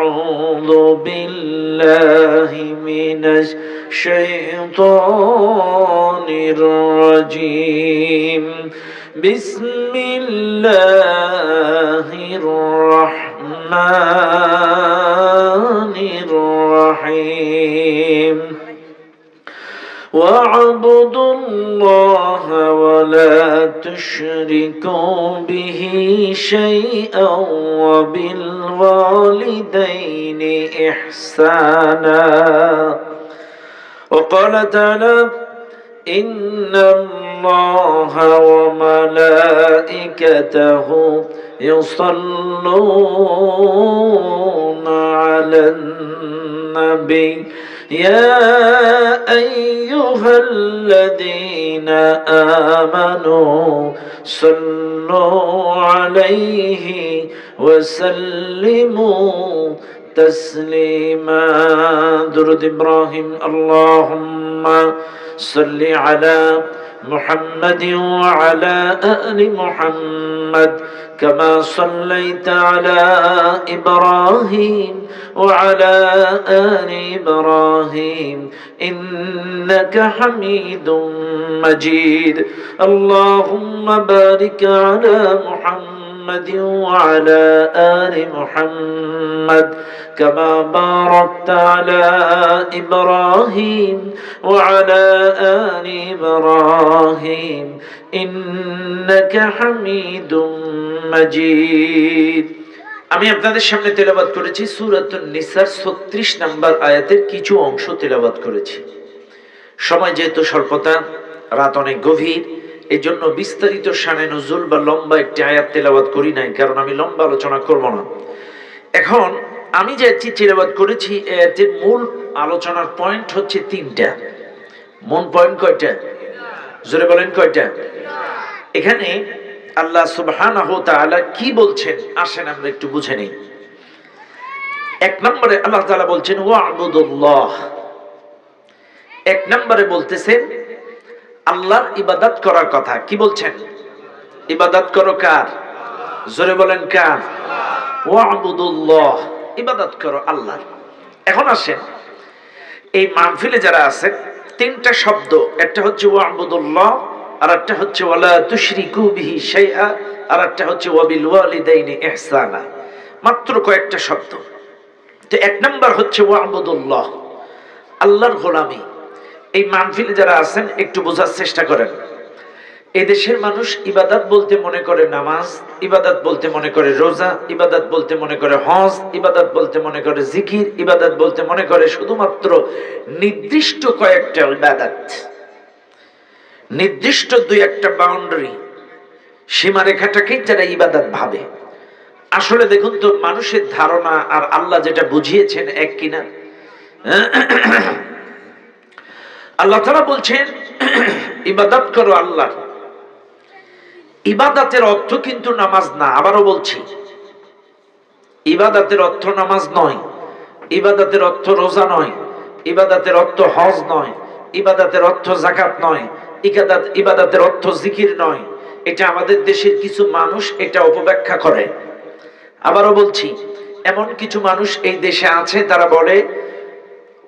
أعوذ بالله من الشيطان الرجيم بسم الله الرحمن الرحيم واعبدوا الله ولا تشركوا به شيئا وبالوالدين إحسانا وقال تعالى إن الله وملائكته يصلون على النبي يا أيها الذين آمنوا صلوا عليه وسلموا تسليما درود إبراهيم اللهم صل على محمد وعلى آل محمد كما صليت على إبراهيم وعلى آل إبراهيم إنك حميد مجيد اللهم بارك على محمد وعلى آل محمد كما باركت على إبراهيم وعلى آل إبراهيم إنك حميد مجيد আমি আপনাদের সামনে তেলাওয়াত করেছি সূরাতুন নিসার 36 নম্বর আয়াতের কিছু অংশ তেলাওয়াত করেছি। সময় যেহেতু স্বল্পতা, রাত অনেক গভীর, এজন্য বিস্তারিত শানে নুজুল বা লম্বা একটি আয়াত তেলাওয়াত করি নাই, কারণ আমি লম্বা আলোচনা করব না। এখন আমি যে আয়াতটি তেলাওয়াত করেছি এর মূল আলোচনার পয়েন্ট হচ্ছে তিনটা। মূল পয়েন্ট কয়টা? জোরে বলেন কয়টা? এখানে আল্লাহ সুবহানাহু ওয়া তাআলা কি বলছেন আসেন আমরা একটু বুঝে নেই। এক নম্বরে আল্লাহ তাআলা বলছেন ওয়া'বুদুল্লাহ। এক নম্বরে বলতেছেন আল্লাহর ইবাদত করার কথা। কি বলছেন? ইবাদত করো কার? জোরে বলেন কার? ওয়া'বুদুল্লাহ, ইবাদত করো আল্লাহর। এখন আসেন এই মাহফিলে যারা আছেন তিনটা শব্দ, একটা হচ্ছে ওয়া'বুদুল্লাহ, আর একটা হচ্ছে ওয়ালা তুশরিকু বিহি শাইআ, আর একটা হচ্ছে ওয়াবিল ওয়ালিদাইনি ইহসানা। মাত্র কয়েকটা শব্দ। তো এক নাম্বার হচ্ছে ওয়া'বুদুল্লাহ, আল্লাহর গোলামি। এই মাহফিলে যারা আছেন একটু বোঝার চেষ্টা করেন। এই দেশের মানুষ ইবাদত বলতে মনে করে নামাজ, ইবাদত বলতে মনে করে রোজা, ইবাদত বলতে মনে করে হজ, ইবাদত বলতে মনে করে জিকির, ইবাদত বলতে মনে করে শুধুমাত্র নির্দিষ্ট কয়েকটা ইবাদত, নির্দিষ্ট দুই একটা বাউন্ডারি, সীমারেখাটাকেই যারা ইবাদত ভাবে। আসলে দেখুন তো মানুষের ধারণা আর আল্লাহ যেটা বুঝিয়েছেন এক কিনা। আল্লাহ তাআলা বলছেন ইবাদত করো আল্লাহ। ইবাদতের অর্থ কিন্তু নামাজ না। আবারও বলছি, ইবাদতের অর্থ নামাজ নয়, ইবাদতের অর্থ রোজা নয়, ইবাদতের অর্থ হজ নয়, ইবাদতের অর্থ যাকাত নয়, ইবাদতের অর্থ জিকির নয়। এটা আমাদের দেশের কিছু মানুষ এটা অপব্যাখ্যা করে। আবারও বলছি, এমন কিছু মানুষ এই দেশে আছে তারা বলে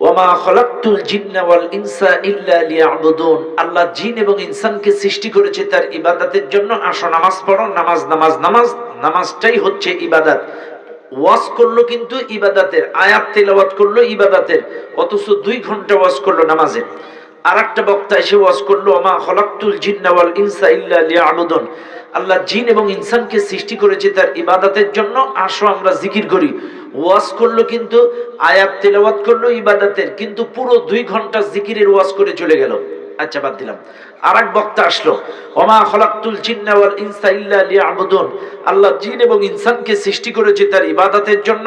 ওয়ামা খালাকতুল জিন্না ওয়াল ইনসা ইল্লা লিয়াবুদুন, আল্লাহ জিন এবং ইনসানকে সৃষ্টি করেছে তার ইবাদতের জন্য। আসো নামাজ পড়ো, নামাজ নামাজ নামাজ, নামাজটাই হচ্ছে ইবাদত। ওয়াজ করলো কিন্তু ইবাদতের, আয়াত তেলাওয়াত করলো ইবাদতের, অথচ 2 ঘন্টা ওয়াজ করলো নামাজের। আরেকটা বক্তা এসে ওয়াজ করলো ওয়ামা খালাকতুল জিন্না ওয়াল ইনসা ইল্লা লিয়াবুদুন, আল্লাহ জিন এবং ইনসানকে সৃষ্টি করেছে তার ইবাদতের জন্য, আসো আমরা জিকির করি। ওয়াজ করলো কিন্তু আয়াত তেলাওয়াত করলো ইবাদতের, কিন্তু পুরো 2 ঘন্টা জিকিরের ওয়াজ করে চলে গেল। আচ্ছা বাদ দিলাম। আরেক বক্তা আসলো ওয়ামা খালাকতুল জিন্না ওয়াল ইনসা ইল্লা লিয়াবুদুন, আল্লাহ জিন এবং ইনসানকে সৃষ্টি করেছে তার ইবাদতের জন্য,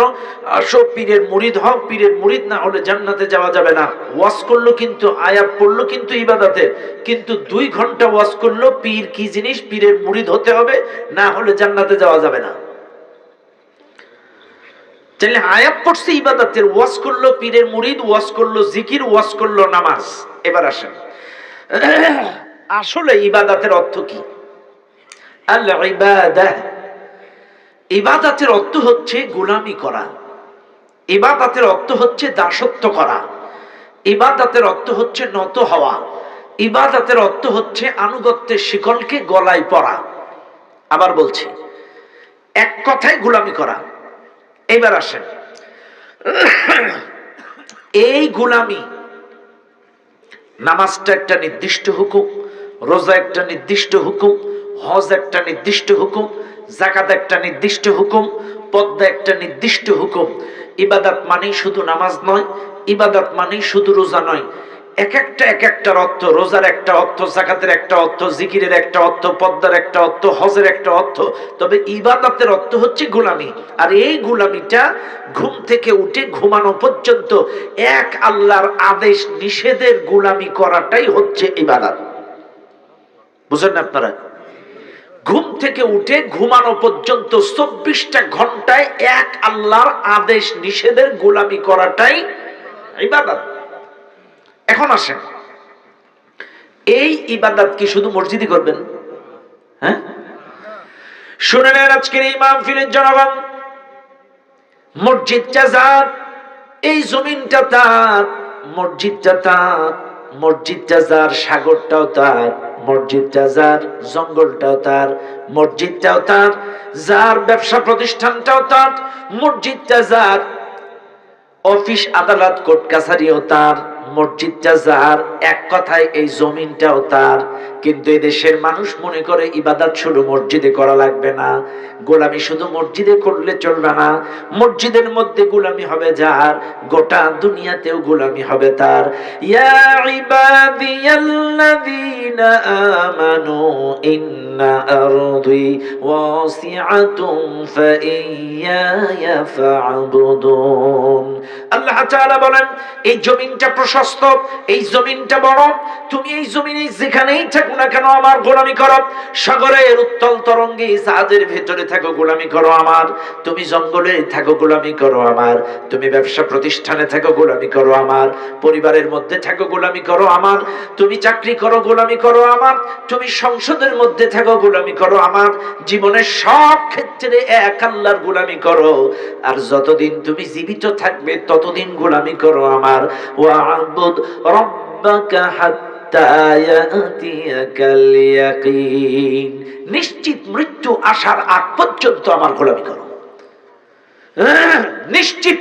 আসো পীরের মুরিদ হও, পীরের মুরিদ না হলে জান্নাতে যাওয়া যাবে না। ওয়াজ করলো কিন্তু আয়াত পড়লো কিন্তু ইবাদতের, কিন্তু 2 ঘন্টা ওয়াজ করলো পীর কি জিনিস, পীরের মুরিদ হতে হবে, না হলে জান্নাতে যাওয়া যাবে না। তাহলে আয়াত পড়ছে ইবাদতের, ওয়াজ করলো পীরের মুরিদ, ওয়াজ করলো জিকির, ওয়াজ করলো নামাজ। এবার আসেন আসলে ইবাদতের অর্থ কি? আল ইবাদাহ, ইবাদতের অর্থ হচ্ছে গোলামি করা। ইবাদতের অর্থ হচ্ছে দাসত্ব করা, ইবাদতের অর্থ হচ্ছে নত হওয়া, ইবাদতের অর্থ হচ্ছে আনুগত্যের শিকলকে গলায় পরা। আবার বলছি, এক কথায় গোলামি করা। এবার আসেন, এই গোলামি, নামাজটা একটা নির্দিষ্ট হুকুম, রোজা একটা নির্দিষ্ট হুকুম, হজ একটা নির্দিষ্ট হুকুম, যাকাত একটা নির্দিষ্ট হুকুম, পর্দা একটা নির্দিষ্ট হুকুম। ইবাদত মানেই শুধু নামাজ নয়, ইবাদত মানেই শুধু রোজা নয়। এক একটার অর্থ, রোজার একটা অর্থ, যাকাতের একটা অর্থ, জিকিরের একটা অর্থ, পর্দার একটা অর্থ, হজের একটা অর্থ। তবে ইবাদতের অর্থ হচ্ছে গোলামি। আর এই গোলামিটা ঘুম থেকে উঠে ঘুমানো পর্যন্ত এক আল্লাহর আদেশ নিষেধের গোলামি করাটাই হচ্ছে ইবাদত। বুঝেন না আপনারা? ঘুম থেকে উঠে ঘুমানো পর্যন্ত 24টা ঘন্টায় এক আল্লাহর আদেশ নিষেধের গোলামি করাটাই ইবাদত। এখন আসেন, এই ইবাদত কি শুধু মসজিদে করবেন? হ্যাঁ, শুনে নেন আজকের এই মাহফিলের জনগণ, মসজিদটা যার, এই জমিনটা তার, মসজিদটা তার, মসজিদটা যার, সাগরটাও তার, মসজিদটা যার, জঙ্গলটাও তার, মসজিদটাও তার, যার ব্যবসা প্রতিষ্ঠানটাও তার, মসজিদটা যার, অফিস আদালত কোর্ট কাছারিও তার, মসজিদটা যার, এক কথায় এই জমিনটাও তার। কিন্তু এই দেশের মানুষ মনে করে ইবাদত শুধু মসজিদে করা লাগবে না, গোলামি শুধু মসজিদে করলে চলবে না, মসজিদের মধ্যে গোলামি হবে যার, গোটা দুনিয়াতেও গোলামি হবে তার। ইয়া ইবাদিয়াল্লাযীনা আমানু ইন্না আরদি ওয়াসিআতুন ফাইয়ায়া ফা'বুদুন। আল্লাহ তাআলা বলেন, এই জমিনটা প্রশস্ত, এই জমিনটা বড়, তুমি এই জমিনে যেখানেই থাকো না কেন আমার গোলামি করো। সাগরের উত্তাল তরঙ্গে জাহাজের ভেতরে থাকো গোলামি করো আমার, তুমি জঙ্গলে থাকো গোলামি করো আমার, তুমি ব্যবসা প্রতিষ্ঠানে থাকো গোলামি করো আমার, পরিবারের মধ্যে থাকো গোলামি করো আমার, তুমি চাকরি করো গোলামি করো আমার, তুমি সংসদের মধ্যে থাকো গোলামি করো আমার, জীবনের সব ক্ষেত্রে এক আল্লাহর গোলামি করো। আর যতদিন তুমি জীবিত থাকবে ততদিন গোলামি করো আমার। ওয়া'বুদ রাব্বাকা হাত্তা ইয়াতিয়াকাল ইয়াকিন, নিশ্চিত মৃত্যু আসার আগ পর্যন্ত আমার গোলামি করো। নিশ্চিত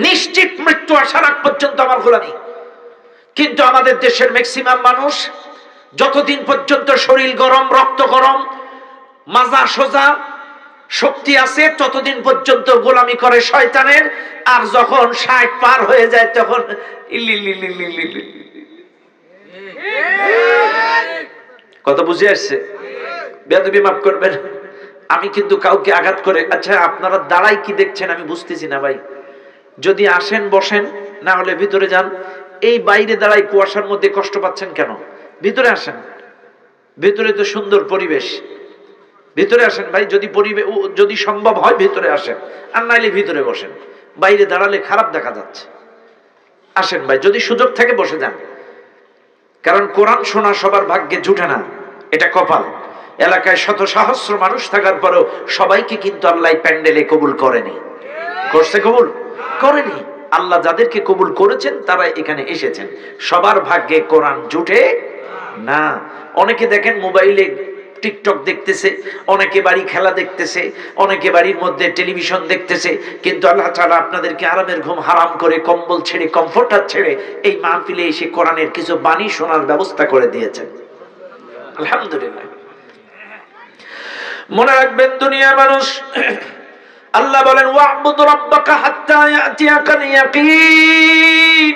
নিশ্চিত মৃত্যু আসার আগ পর্যন্ত আমার গোলামি। কিন্তু আমাদের দেশের ম্যাক্সিমাম মানুষ যতদিন পর্যন্ত শরীর গরম, রক্ত গরম, মাজা সোজা, শক্তি আছে, ততদিন পর্যন্ত গোলামি করে শয়তানের। আর যখন 60 পার হয়ে যায় তখন কত বুঝে আসছে? বেয়াদবি মাফ করবেন, আমি কিন্তু কাউকে আঘাত করে, আচ্ছা আপনারা দাঁড়াই কি দেখছেন আমি বুঝতেছি না ভাই। যদি আসেন বসেন, না হলে ভিতরে যান। এই বাইরে দাঁড়াই কুয়াশার মধ্যে কষ্ট পাচ্ছেন কেন? ভিতরে আসেন, ভিতরে তো সুন্দর পরিবেশ, ভিতরে আসেন ভাই। যদি সম্ভব হয় ভিতরে আসেন, আর নাইলে ভিতরে বসেন। বাইরে দাঁড়ালে খারাপ দেখা যাচ্ছে। আসেন ভাই, যদি সুযোগ থাকে বসে যান। কারণ কোরআন শোনা সবার ভাগ্যে জুটে না, এটা কপাল। এলাকায় শত সহস্র মানুষ থাকার পরেও সবাইকে কিন্তু আল্লাহ প্যান্ডেলে কবুল করেনি। করছে? কবুল করেনি। আল্লাহ যাদেরকে কবুল করেছেন তারা এখানে এসেছেন। সবার ভাগ্যে কোরআন জুটে না। অনেকে দেখেন মোবাইলে টিকটক দেখতেছে, অনেকে বাড়ি খেলা দেখতেছে, অনেকে বাড়ির মধ্যে টেলিভিশন দেখতেছে। কিন্তু আল্লাহ তাআলা আপনাদেরকে আরামের ঘুম হারাম করে, কম্বল ছেড়ে, কমফোর্টার ছেড়ে এই মাহফিলে এসে কোরআনের কিছু বাণী শোনার ব্যবস্থা করে দিয়েছেন। আলহামদুলিল্লাহ। মনে রাখবেন দুনিয়ার মানুষ, আল্লাহ বলেন ওয়া'বুদ রাব্বাকা হাত্তা ইয়াতিয়াকাল ইয়াকিন,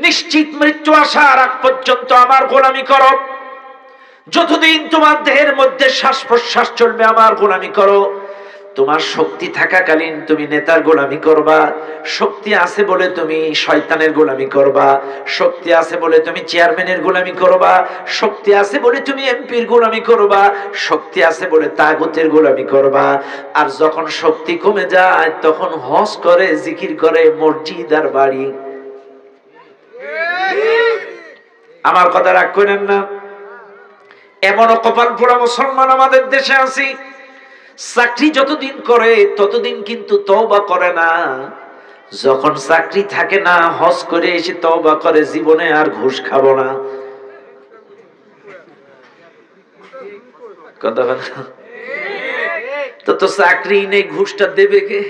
নিশ্চিত মৃত্যু আসার আগ পর্যন্ত আমার গোলামি করো। যতদিন তোমার দেহের মধ্যে শ্বাস প্রশ্বাস চলবে আমার গোলামি করো। তোমার শক্তি থাকাকালীন তুমি নেতার গোলামি করবা, শক্তি আছে বলে তুমি শয়তানের গোলামি করবা, শক্তি আছে বলে তুমি চেয়ারম্যানের গোলামি করবা, শক্তি আছে বলে তুমি এমপির গোলামি করবা, শক্তি আছে বলে তাগুতের গোলামি করবা। আর যখন শক্তি কমে যায় তখন হজ করে, জিকির করে, মসজিদ আর বাড়ি। আমার কথা রাগ করেন না। এমনও কপাল পোড়া মুসলমান আমাদের দেশে আছি, চাকরি যতদিন করে ততদিন কিন্তু তওবা করে না। যখন চাকরি থাকে না, হজ করে এসে তওবা করে জীবনে আর ঘুষ খাবো না। কথা বল। তো চাকরি নেই, ঘুষটা দেবে কে?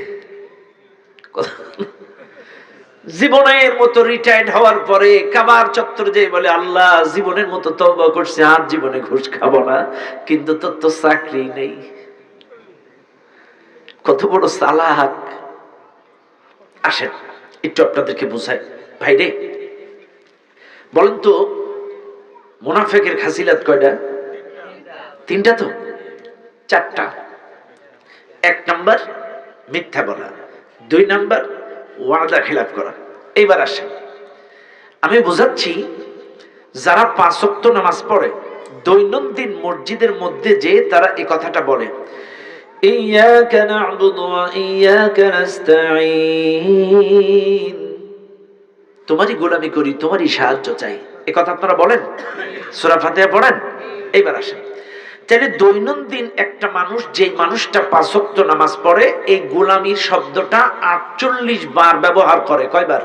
জীবনের মতো রিটায়ার্ড হওয়ার পরে কাবার চত্বর যে বলে আল্লাহ জীবনের মতো তওবা করছে, আর জীবনে ঘুষ খাবো না, কিন্তু তোর তো চাকরি নেই। কত বড় চালাক! আসেন একটু আপনাদেরকে বুঝাই ভাইরে। বলেন তো মুনাফিকের খাসিলাত কয়টা? তিনটা তো? চারটা। এক নাম্বার মিথ্যা বলা, দুই নাম্বার ওয়াদা খেলাফ করা। এইবার আসেন আমি বুঝাচ্ছি, যারা 5 ওয়াক্ত নামাজ পড়ে দৈনন্দিন মসজিদের মধ্যে যে তারা এই কথাটা বলে, ইয়াকা না'বুদু ওয়া ইয়াকা নাস্তাঈন, তোমারই গোলামি করি, তোমারই সাহায্য চাই, এই কথা আপনারা বলেন? সূরা ফাতিহা পড়েন? এইবার আসেন, তাহলে দৈনন্দিন একটা মানুষ, যে মানুষটা 5 ওয়াক্ত নামাজ পড়ে, এই গোলামির শব্দটা 48 বার ব্যবহার করে। কয়বার?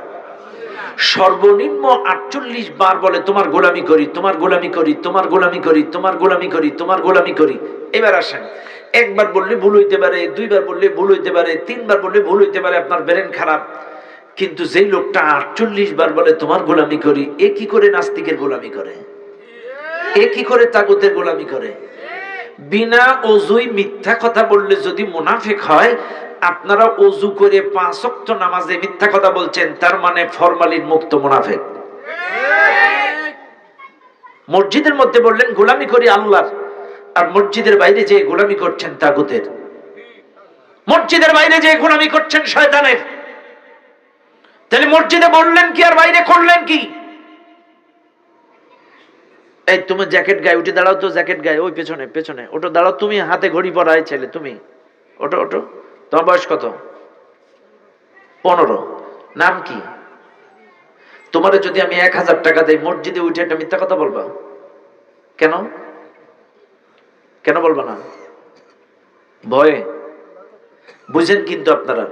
সর্বনিম্ন 48 বার বলে তোমার গোলামি করি, তোমার গোলামি করি, তোমার গোলামি করি, তোমার গোলামি করি, তোমার গোলামি করি। এবার আসেন, একবার বললে ভুল হইতে পারে, দুইবার বললে ভুল হইতে পারে, তিনবার বললে ভুল হইতে পারে, আপনার ব্রেন খারাপ। কিন্তু যেই লোকটা 48 বার বলে তোমার গোলামি করি, এ কি করে নাস্তিকের গোলামি করে? এ কি করে তাগুতের গোলামি করে? বিনা ওযুই মিথ্যা কথা বললে যদি মুনাফিক হয়, আপনারা ওযু করে 5 ওয়াক্ত নামাজে মিথ্যা কথা বলছেন, তার মানে ফরমালিন মুক্ত মুনাফিক। মসজিদের মধ্যে বললেন গোলামি করি আল্লাহর, আর মসজিদের বাইরে যে গোলামি করছেন তাগুতের, মসজিদের বাইরে যে গোলামি করছেন শয়তানের। তাহলে মসজিদে বললেন কি আর বাইরে করলেন কি? এই তোমার জ্যাকেট গায়ে, উঠে দাঁড়াও তো, জ্যাকেট গায়ে, ওই পেছনে পেছনে ওটো দাঁড়াও, তুমি হাতে ঘড়ি পরায় ছেলে, তুমি ওটো ওটো। তোমার বয়স কত? 15। নাম কি? তোমারে যদি আমি 1000 টাকা দেই, মসজিদে উঠে একটা মিথ্যা কথা বলবা কেন? কেন বলবা না? ভয়ে? বুঝেন কিন্তু আপনারা,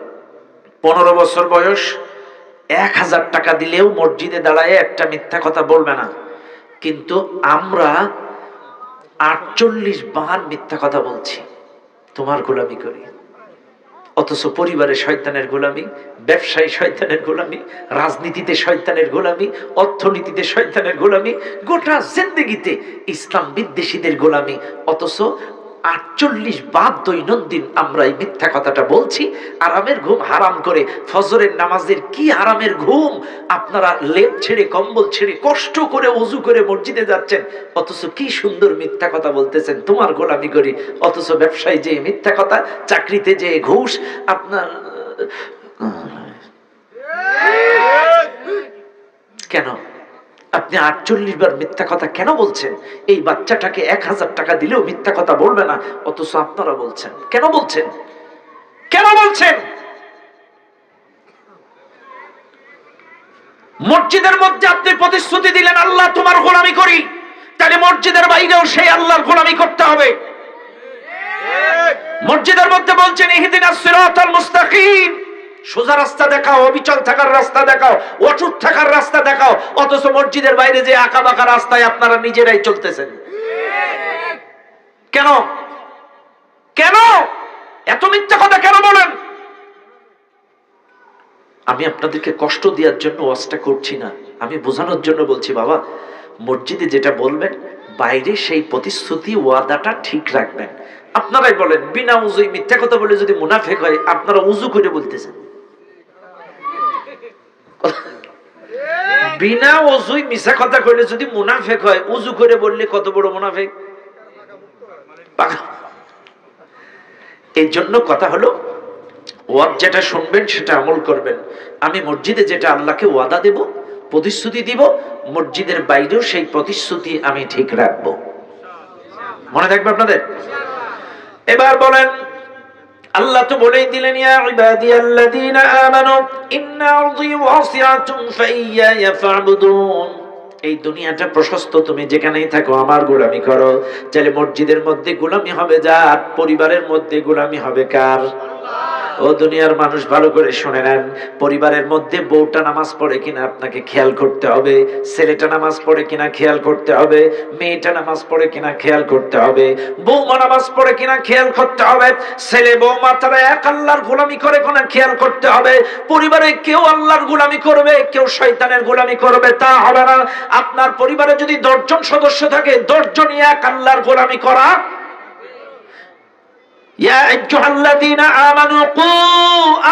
15 বছর বয়স, 1000 টাকা দিলেও মসজিদে দাঁড়ায় একটা মিথ্যা কথা বলবে না। কিন্তু আমরা 48 বার মিথ্যা কথা বলছি, তোমার গোলামি করি। অথচ পরিবারে শয়তানের গোলামি, ব্যবসায় শয়তানের গোলামি, রাজনীতিতে শয়তানের গোলামি, অর্থনীতিতে শয়তানের গোলামি, গোটা জিন্দেগিতে ইসলাম বিদ্বেষীদের গোলামি। অথচ 48 বার দৈনন্দিন আমরা এই মিথ্যা কথাটা বলছি। আরামের ঘুম হারাম করে, ফজরের নামাজের কি আরামের ঘুম! আপনারা লেপ ছেড়ে, কম্বল ছেড়ে, কষ্ট করে ওযু করে মসজিদে যাচ্ছেন, অথচ কি সুন্দর মিথ্যা কথা বলতেছেন, তোমার গোলামি করি। অথচ ব্যবসায় যে মিথ্যা কথা, চাকরিতে যে ঘুষ, আপনার কেন? আপনি 48 বার মিথ্যা কথা কেন বলছেন? এই বাচ্চাটাকে 1000 টাকা দিলেও মিথ্যা কথা বলবে না, অথচ আপনারা বলছেন। কেন বলছেন? কেন বলছেন? মসজিদের মধ্যে আপনি প্রতিশ্রুতি দিলেন আল্লাহ তোমার গোলামি করি, তাহলে মসজিদের বাইরেও সেই আল্লাহর গোলামি করতে হবে। মসজিদের মধ্যে বলছেন ইহদিনাস সিরাতাল মুস্তাকিম, সোজা রাস্তা দেখাও, অবিচল থাকার রাস্তা দেখাও, অটুট থাকার রাস্তা দেখাও, অথচ মসজিদের বাইরে যে আঁকা বাঁকা রাস্তায় আপনারা নিজেরাই চলতেছেন। কেন? কেন এত মিথ্যা কথা কেন বলেন? আমি আপনাদেরকে কষ্ট দেওয়ার জন্য ওয়াজটা করছি না, আমি বোঝানোর জন্য বলছি। বাবা, মসজিদে যেটা বলবেন, বাইরে সেই প্রতিশ্রুতি ওয়াদাটা ঠিক রাখবেন। আপনারাই বলেন, বিনা উযুই মিথ্যা কথা বলে যদি মুনাফিক হয়, আপনারা উযু করে বলতেছেন। বিনা ওযুই মিথ্যা কথা কইলে যদি মুনাফিক হয়, উযু করে বললে কত বড় মুনাফিক! এই জন্য কথা হলো, ওয়াজ যেটা শুনবেন সেটা আমল করবেন। আমি মসজিদে যেটা আল্লাহকে ওয়াদা দেব, প্রতিশ্রুতি দিব, মসজিদের বাইরেও সেই প্রতিশ্রুতি আমি ঠিক রাখবো। মনে থাকবে আপনাদের? এবার বলেন, আল্লাহ তো বলেই দিলেন, ইয়া ইবাদিয়াল্লাযীনা আমানু ইন্না আরদি ওয়াসিআতুন ফাইয়ায়া ফা'বুদুন। এই দুনিয়াটা প্রশস্ত, তুমি যেখানেই থাকো আমার গোলামি করো। তাহলে মসজিদের মধ্যে গোলামি হবে যার, পরিবারের মধ্যে গোলামি হবে কার? ও দুনিয়ার মানুষ ভালো করে শুনে নেন, পরিবারের মধ্যে বউটা নামাজ পড়ে কিনা আপনাকে খেয়াল করতে হবে, ছেলেটা নামাজ পড়ে কিনা খেয়াল করতে হবে, মেয়েটা নামাজ পড়ে কিনা খেয়াল করতে হবে, বৌমা নামাজ পড়ে কিনা খেয়াল করতে হবে, ছেলে বৌমা তারা এক আল্লাহর গোলামি করে কিনা খেয়াল করতে হবে। পরিবারে কেউ আল্লাহর গোলামি করবে, কেউ শয়তানের গোলামি করবে তা হবে না। আপনার পরিবারে যদি 10 জন সদস্য থাকে, 10 জনই এক আল্লাহর গোলামি করা। ইয়া আইয়ুহাল্লাযীনা আমানু কু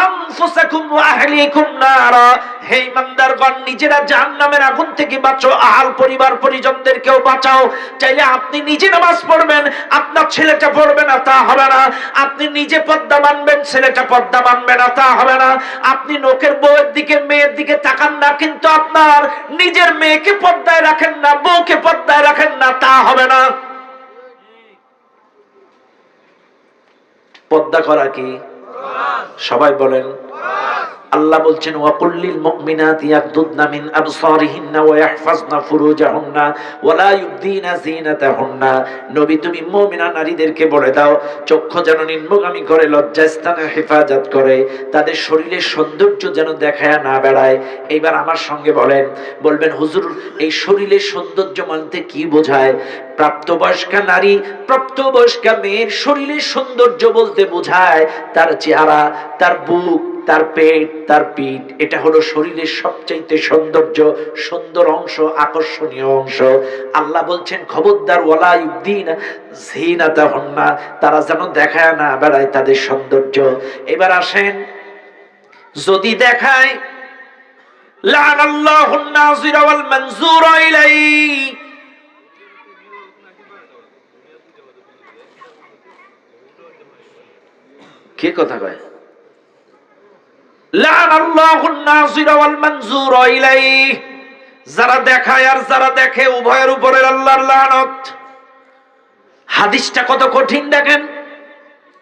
আনফুসাকুম ওয়া আহলিকুম নারা, হে ইমানদারগণ নিজেরা জাহান্নামের আগুন থেকে বাঁচো, আহল পরিবার পরিজনদেরকেও বাঁচাও। চাইলে আপনি নিজে নামাজ পড়বেন, আপনার ছেলেটা পড়বে না তা হবে না। আপনি নিজে পর্দা মানবেন, ছেলেটা পর্দা মানবে না তা হবে না। আপনি লোকের বউয়ের দিকে মেয়ের দিকে তাকান না, কিন্তু আপনার নিজের মেয়েকে পর্দায় রাখেন না, বউকে পর্দায় রাখেন না তা হবে না। পর্দা করা কি? সবাই বলেন। আল্লাহ বলছেন ওয়াকুল্লিল মুমিনাতি ইয়াগদুদনা মিন আবসারিহিন্না ওয়া ইয়াহফাজনা ফুরুজাহুন্না ওয়া লা ইউবদিনা যিনাতাহুন্না। নবী তুমি মুমিনা নারীদেরকে বলে দাও চক্ষু যেন নিম্নগামী করে, লজ্জাস্থানের হেফাজত করে, তাদের শরীরের সৌন্দর্য যেন দেখায় না বেড়ায়। এইবার আমার সঙ্গে বলবেন হুজুর এই শরীরের সৌন্দর্য মানতে কি বোঝায়? প্রাপ্তবয়স্কা নারী, প্রাপ্তবয়স্কা মেয়ের শরীরের সৌন্দর্য বলতে বোঝায় তার চেহারা, তার বুক, তার পেট, তার পিঠ। এটা হলো শরীরের সবচাইতে সুন্দর অংশ, আকর্ষণীয় অংশ। আল্লাহ বলছেন খবরদার ওয়ালা ইউবদিনা যিনাতাহুন্না, তারা যেন দেখায় না বেড়ায় তাদের সৌন্দর্য। এবার আসেন, যদি দেখায় লানাল্লাহুন নাযিরা ওয়াল মানযুরা ইলাইহি, কে কথা কয়? লানাল্লাহুন নাযিরা ওয়াল মানযুরা ইলাইহি, যারা দেখায় আর যারা দেখে উভয়ের উপরে আল্লাহর লানত। হাদিসটা কত কঠিন দেখেন,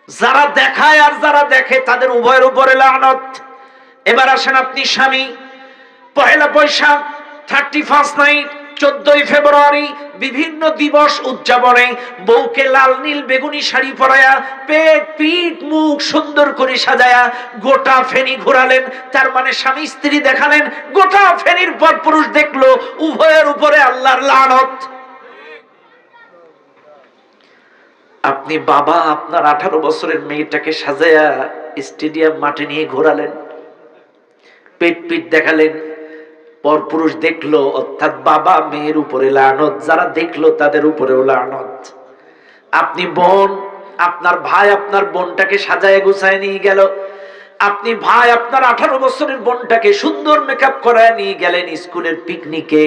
যারা দেখায় আর যারা দেখে তাদের উভয়ের উপরে লানত। এবার আসেন আপনি স্বামী, পহেলা বৈশাখ, 31 নাইট, 14 ফেব্রুয়ারি বিভিন্ন দিবস উদযাপনে বউকে লাল নীল বেগুনি শাড়ি পরায়া, পেট পিঠ মুখ সুন্দর করে সাজায়া গোটা ফেনী ঘোরালেন। তার মানে স্বামী স্ত্রী দেখালেন, গোটা ফেনীর পর পুরুষ দেখলো, উভয়ের উপরে আল্লাহর লানত। আপনি বাবা আপনার 18 বছরের মেয়েটাকে সাজায়া স্টেডিয়াম মাঠে নিয়ে ঘোরালেন, পেট পিঠ দেখালেন, পরপুরুষ দেখলো, অর্থাৎ বাবা মেয়ের উপরে লানত, যারা দেখলো তাদের উপরেও লানত। আপনি বোন, আপনার ভাই আপনার বোনটাকে সাজায় গুছায় নিয়ে গেল, আপনি ভাই আপনার 18 বছরের বোনটাকে সুন্দর মেকআপ করায় নিয়ে গেলেন স্কুলের পিকনিকে।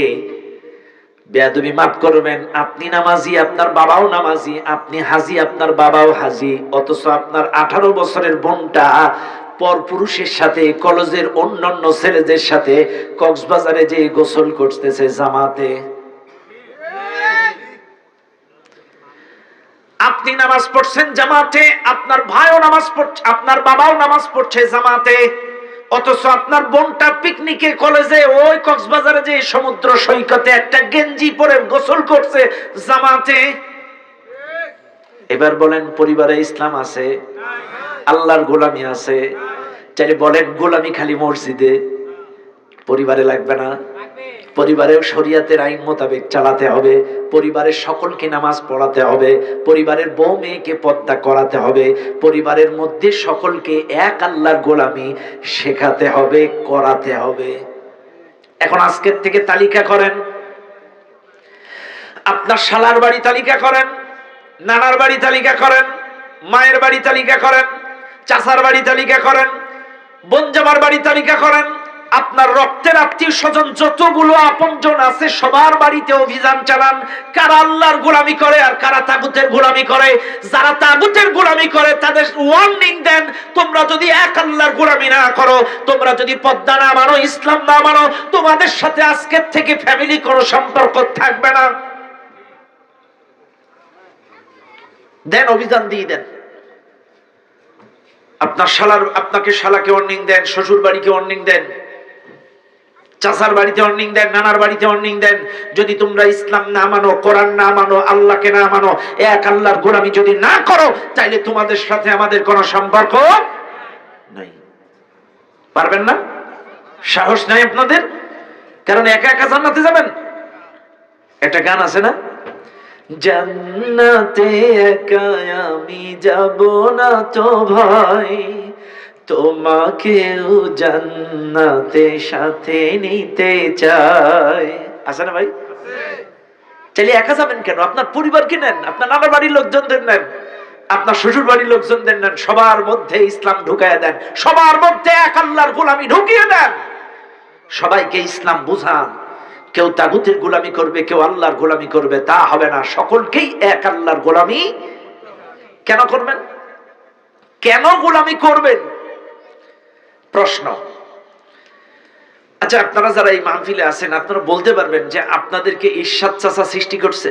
বেয়াদবি মাফ করবেন, আপনি নামাজি আপনার বাবাও নামাজি, আপনি হাজি আপনার বাবাও হাজি, অথচ আপনার 18 বছরের বোনটা পরপুরুষের সাথে, কলেজের অন্যান্য ছেলেদের সাথে কক্সবাজারে যে গোসল করতেছে জামাতে। আপনি নামাজ পড়ছেন জামাতে, আপনার ভাইও নামাজ পড়ছে, আপনার বাবাও নামাজ পড়ছে জামাতে, অথচ আপনার বোনটা পিকনিকে কলেজে ওই কক্সবাজারে যে সমুদ্র সৈকতে একটা গেঞ্জি পরে গোসল করছে জামাতে। এবার বলেন পরিবারে ইসলাম আছে? আল্লাহর গোলামি আছে? চাইলে বলেন গোলামি খালি মসজিদে, পরিবারে লাগবে না? পরিবারেও শরিয়াতের আইন মোতাবেক চালাতে হবে, পরিবারের সকলকে নামাজ পড়াতে হবে, পরিবারের বউ মেয়েকে পর্দা করাতে হবে, পরিবারের মধ্যে সকলকে এক আল্লাহর গোলামি শেখাতে হবে, করাতে হবে। এখন আজকের থেকে তালিকা করেন, আপনার শালার বাড়ি তালিকা করেন, নানার বাড়ি তালিকা করেন, মায়ের বাড়ি তালিকা করেন, চাচার বাড়ি তালিকা করেন, বোনজামার বাড়ি তালিকা করেন, আপনার রক্তের আত্মীয় স্বজন যতগুলো আপনজন আছে সবার বাড়িতে অভিযান চালান, কারা আল্লাহর গোলামি করে আর কারা তাগুতের গোলামি করে। যারা তাগুতের গোলামি করে তাদের ওয়ার্নিং দেন, তোমরা যদি এক আল্লাহর গোলামি না করো, তোমরা যদি পর্দা না মানো, ইসলাম না মানো, তোমাদের সাথে আজকের থেকে ফ্যামিলি কোনো সম্পর্ক থাকবে না। দেন, অভিযান দিয়ে দেন। আপনার শালার, আপনাকে শালাকে ওয়ার্নিং দেন, শ্বশুর বাড়িকে ওয়ার্নিং দেন, চাচার বাড়িতে ওয়ার্নিং দেন, নানার বাড়িতে ওয়ার্নিং দেন। যদি তোমরা ইসলাম না মানো, কোরআন না মানো, আল্লাহকে না মানো, এক আল্লাহর গোলামি যদি না করো, তাইলে তোমাদের সাথে আমাদের কোনো সম্পর্ক পারবেন না? সাহস নাই আপনাদের? কারণ একা একা জান্নাতে যাবেন। একটা গান আছে না, জান্নাতে একা আমি যাব না তো ভাই, তোমাকেও জান্নাতে সাথে নিতে চাই। আছে না ভাই? চাইলে একা যাবেন কেন? আপনার পরিবারকে নেন, আপনার নানা বাড়ির লোকজনদের নেন, আপনার শ্বশুর বাড়ির লোকজনদের নেন, সবার মধ্যে ইসলাম ঢুকাইয়া দেন, সবার মধ্যে এক আল্লাহর গোলামি ঢুকিয়ে দেন, সবাইকে ইসলাম বুঝান। কেউ তাগুতের গোলামি করবে, কেউ আল্লাহর গোলামি করবে, তা হবে না। সকলকেই এক আল্লাহর গোলামি কেন করবেন? কেন গোলামি করবেন? প্রশ্ন। আচ্ছা, আপনারা যারা এই মাহফিলে আছেন, আপনারা বলতে পারবেন যে আপনাদেরকে ইরশাদ চাচা সৃষ্টি করছে,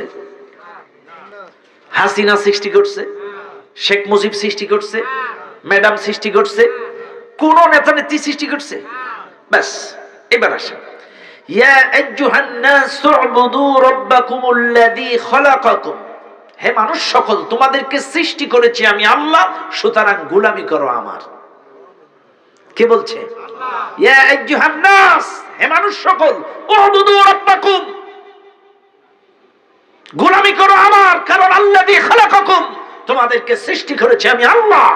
হাসিনা সৃষ্টি করছে, শেখ মুজিব সৃষ্টি করছে, ম্যাডাম সৃষ্টি করছে, কোন নেতা নেত্রী সৃষ্টি করছে? ব্যাস, এবার আসেন। ইয়া আইয়ুহান নাস উবুদু রাব্বাকুমুল্লাযী খালাকাকুম, হে মানুষ সকল, তোমাদেরকে সৃষ্টি করেছি আমি আল্লাহ, সুতরাং গোলামি করো আমার। কে বলছে? আল্লাহ। ইয়া আইয়ুহান নাস, হে মানুষ সকল, উবুদু রাব্বাকুম, গোলামি করো আমার, কারণ আল্লাযী খালাকাকুম, তোমাদেরকে সৃষ্টি করেছি আমি আল্লাহ।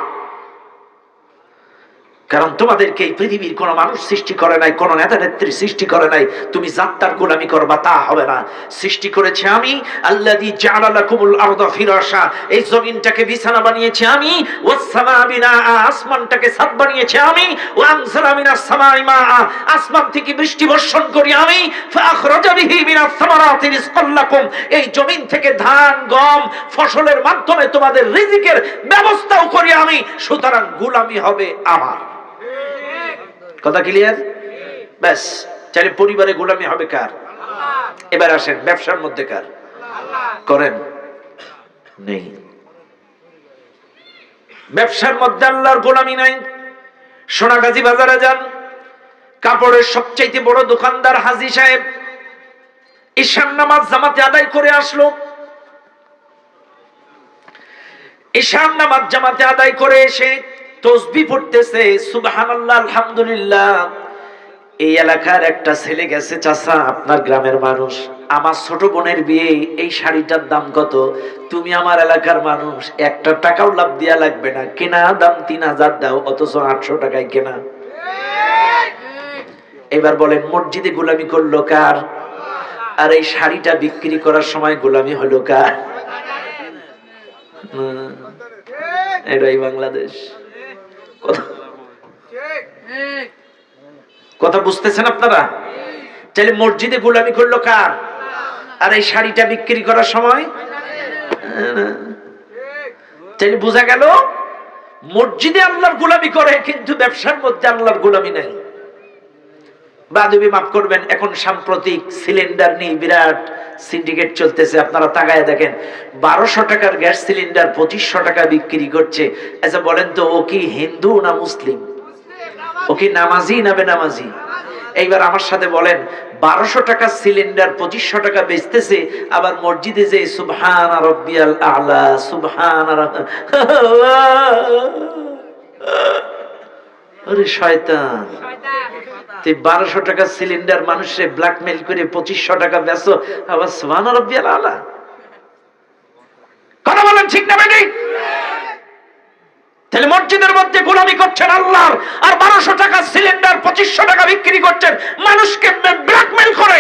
কারণ তোমাদেরকে এই পৃথিবীর কোন মানুষ সৃষ্টি করে নাই, কোন নেতা নেত্রী সৃষ্টি করে নাই, তুমি জাত্তার গোলামি করবা তা হবে না। সৃষ্টি করেছি আমি, আল্লাযী জাআলা লাকুমুল আরদা ফিরাশা, এই জমিনটাকে বিছানা বানিয়েছি আমি, ওয়াস সামা বিনাআ, আসমানটাকে ছাদ বানিয়েছি আমি, ওয়া আনজালা মিনাস সামাই মাআ, আসমান থেকে বৃষ্টি বর্ষণ করি আমি, ফাআখরাজা বিহি মিনাস সামারাতি রিজকাল লাকুম, এই জমিন থেকে ধান গম ফসলের মাধ্যমে তোমাদের রিজিকের ব্যবস্থাও করি আমি, সুতরাং গোলামি হবে আমার। কথা ক্লিয়ার? ব্যাস, চাইলে পরিবারে গোলামি হবে কার? আল্লাহ। এবার আসেন ব্যবসার মধ্যে কার? আল্লাহ। করেন? নেই। ব্যবসার মধ্যে আল্লাহর গোলামি নাই। সোনাগাজী বাজারে যান, কাপড়ের সবচাইতে বড় দোকানদার হাজী সাহেব ঈশান নামাজ জামাতে আদায় করে আসলো। ঈশান নামাজ জামাতে আদায় করে এসে তসবিহ পড়তেছে, সুবহানাল্লাহ আলহামদুলিল্লাহ। এই এলাকার একটা ছেলে গেছে, চাচা আপনার গ্রামের মানুষ, আমার ছোট বোনের বিয়ে, এই শাড়িটার দাম কত? তুমি আমার এলাকার মানুষ, একটা টাকাও লাভ দিয়া লাগবে না, কেনা দাম 3000 দাও, অথচ 800 টাকায় কেনা। এবার বলেন, মসজিদে গোলামি করলো কার? আর এই শাড়িটা বিক্রি করার সময় গোলামি হলো কার? এটাই বাংলাদেশ। কথা বুঝতেছেন আপনারা? তাহলে মসজিদে গোলামি করলো কার? আর এই শাড়িটা বিক্রি করার সময়, তাহলে বোঝা গেল মসজিদে আল্লাহর গোলামি করে, কিন্তু ব্যবসার মধ্যে আল্লাহর গোলামি নাই। বাদবি মাফ করবেন, এখন সাম্প্রতিক সিলিন্ডার নিয়ে বিরাট সিন্ডিকেট চলতেছে। আপনারা তাকায় দেখেন, 1200 টাকার গ্যাস সিলিন্ডার 2500 টাকা বিক্রি করছে। আচ্ছা বলেন তো, ও কি হিন্দু না মুসলিম? ও কি নামাজি না বেনামাজি? এইবার আমার সাথে বলেন, 1200 টাকা সিলিন্ডার 2500 টাকা বেচতেছে, আবার মসজিদে যে সুবহান রাব্বিয়াল আ'লা, সুবহান, আরে শয়তান, 1200 টাকা সিলিন্ডার মানুষে ব্ল্যাকমেইল করে 2500 টাকা বেচো, আবার সুবহান রাব্বিয়াল আ'লা। কথা বলেন ঠিক না বেটি? তাহলে মসজিদের মধ্যে গোলামি করছেন আল্লাহর, আর 1200 টাকা সিলিন্ডার 2500 টাকা বিক্রি করছেন, মানুষকে ব্ল্যাকমেইল করে।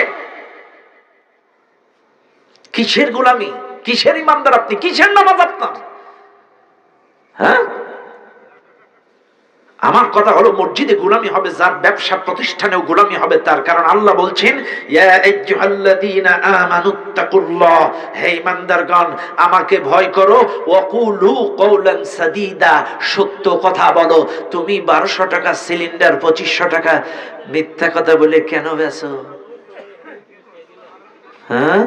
কিসের গোলামি? কিসের ইমানদার আপনি? কিসের নামাজ আপনার? হ্যাঁ, আমার কথা হলো মসজিদে গোলামি হবে যার, ব্যবসা প্রতিষ্ঠানেও গোলামি হবে তার। কারণ আল্লাহ বলছেন, ইয়া আইয়ুহাল্লাযীনা আমানুত্তাকুল্লাহ, হে ঈমানদারগণ আমাকে ভয় করো, ওয়াকুলু কওলান সাদীদা, সত্য কথা বলো। তুমি 1200 টাকা সিলিন্ডার 2500 টাকা মিথ্যা কথা বলে কেন বেচো? হ্যাঁ,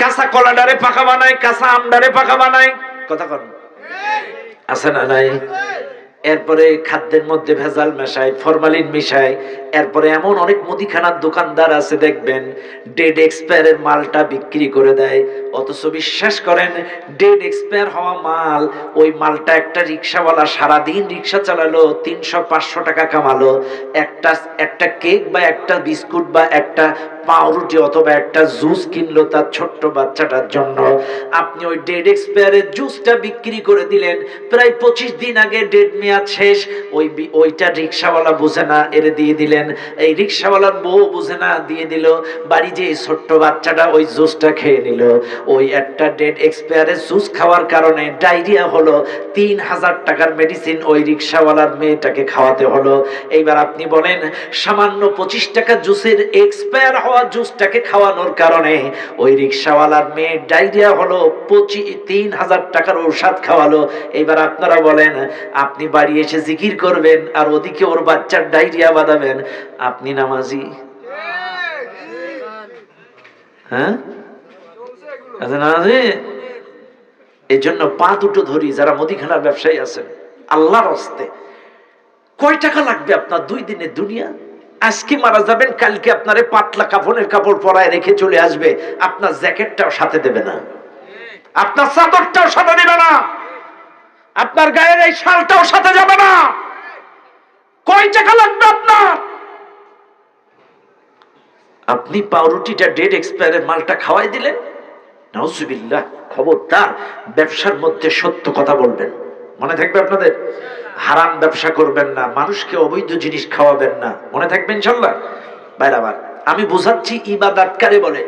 কাঁচা কলাডারে পাকা বানায়, কাঁচা আমডারে পাকা বানায়। কথা কর, আছে না নাই? এরপরে খাদ্যের মধ্যে ভেজাল মেশায়, ফরমালিন মিশায়। এরপরে এমন অনেক মুদিখানার দোকানদার আছে দেখবেন ডেড এক্সপায়ারের মালটা বিক্রি করে দেয়। অথচ বিশ্বাস করেন ডেড এক্সপায়ার হওয়া মাল, ওই মালটা একটা রিক্সাওয়ালা সারাদিন রিক্সা চালালো, 300-500 টাকা কামালো। একটা কেক বা একটা বিস্কুট বা একটা পাউরুটি অথবা একটা জুস কিনলো তার ছোট্ট বাচ্চাটার জন্য। আপনি ওই ডেড এক্সপায়ারের জুসটা বিক্রি করে দিলেন, প্রায় 25 দিন আগে ডেড মেয়াদ শেষ। ওইটা রিক্সাওয়ালা বুঝে না, এরে দিয়ে দিলেন। এই রিক্সাওয়ালার বউ বুঝে না, দিয়ে দিল। বাড়ি যে ছোট্ট বাচ্চাটা ওই জুসটা খেয়ে নিল। ওই একটা ডেড এক্সপায়ারের জুস খাওয়ার কারণে ডায়রিয়া হলো, 3000 টাকার মেডিসিন ওই রিক্সাওয়ালার মেয়েটাকে খাওয়াতে হলো। এইবার আপনি বলেন সামান্য 25 টাকা জুসের এক্সপায়ার হওয়া জুসটাকে খাওয়ানোর কারণে ওই রিক্সাওয়ালার মেয়ে ডায়রিয়া হলো, 3000 টাকার ঔষধ খাওয়ালো। এইবার আপনারা বলেন আপনি বাড়ি এসে জিকির করবেন আর ওদিকে ওর বাচ্চার ডায়রিয়া বাঁধাবেন, আপনি নামাজি? হ্যাঁ, এই জন্য পা দুটো ধরি যারা মুদিখানার ব্যবসায়ী আছেন, আল্লাহর হস্তে কয় টাকা লাগবে আপনার 2 দিনের দুনিয়া? আজকে মারা যাবেন, কালকে আপনারে পাতলা কাফনের কাপড় পরায় রেখে চলে আসবে, আপনার জ্যাকেটটাও সাথে দেবে না, আপনার চাদরটাও সাথে দেবে না, আপনার গায়ের এই শালটাও সাথে যাবে না। কয় টাকা লাগবে আপনার? আপনি পাউরুটিটা ডেড এক্সপায়ারের মালটা খাওয়াই দিলেন। নাউজুবিল্লাহ। খবরদার ব্যবসার মধ্যে সত্য কথা বলবেন, মনে থাকবে আপনাদের। হারাম ব্যবসা করবেন না, মানুষকে অবৈধ জিনিস খাওয়াবেন না, মনে থাকবে ইনশাআল্লাহ। বাইরে আমি বুঝাচ্ছি ইবাদত কারে বলে,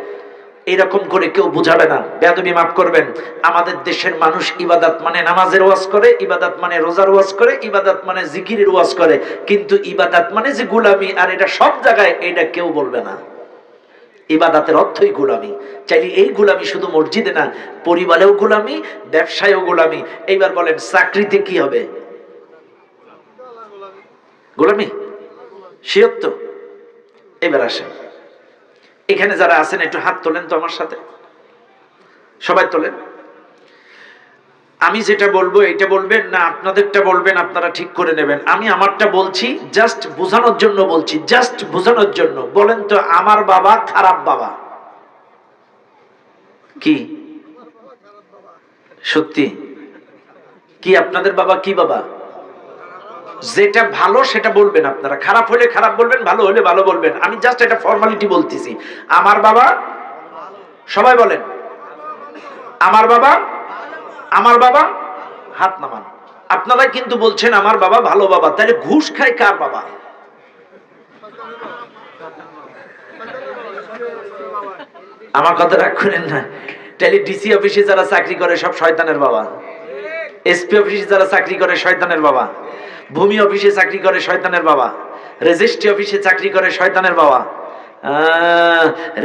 এরকম করে কেউ বুঝাবে না, বেয়াদবি মাফ করবেন। আমাদের দেশের মানুষ ইবাদত মানে নামাজের ওয়াজ করে, ইবাদত মানে রোজার ওয়াজ করে, ইবাদত মানে জিকিরের ওয়াজ করে, কিন্তু ইবাদত মানে যে গোলামি, আর এটা সব জায়গায় এটা কেউ বলবে না। ইবাদতের অর্থই গোলামি। চাইলে এই গোলামি শুধু মসজিদে না, পরিবারেও গোলামি, ব্যবসায়ও গোলামি। এইবার বলেন চাকরিতে কি হবে? গোলামি, শিয়ত তো। এবার আসেন, এখানে যারা আছেন একটু হাত তোলেন তো আমার সাথে, সবাই তোলেন। আমি যেটা বলবো এটা বলবেন না আপনাদেরটা বলবেন, আপনারা ঠিক করে নেবেন। আমি আমারটা বলছি, জাস্ট বোঝানোর জন্য বলছি, জাস্ট বোঝানোর জন্য। বলেন তো আমার বাবা খারাপ বাবা কি? সত্যি কি আপনাদের বাবা কি বাবা? যেটা ভালো সেটা বলবেন আপনারা, খারাপ হলে খারাপ বলবেন, ভালো হলে ভালো বলবেন। আমি জাস্ট এটা ফর্মালিটি বলতেছি। আমার বাবা, সবাই বলেন আমার বাবা, আমার বাবা, হাত নামান। আপনারা কিন্তু বলছেন আমার বাবা ভালো বাবা, তাহলে ঘুষ খায় কার বাবা? আমার কথা রাগ করেন না। তাহলে ডিসি অফিসে যারা চাকরি করে সব শয়তানের বাবা, এসপি অফিসে যারা চাকরি করে শয়তানের বাবা, ভূমি অফিসে চাকরি করে শয়তানের বাবা, রেজিস্ট্রি অফিসে চাকরি করে শয়তানের বাবা।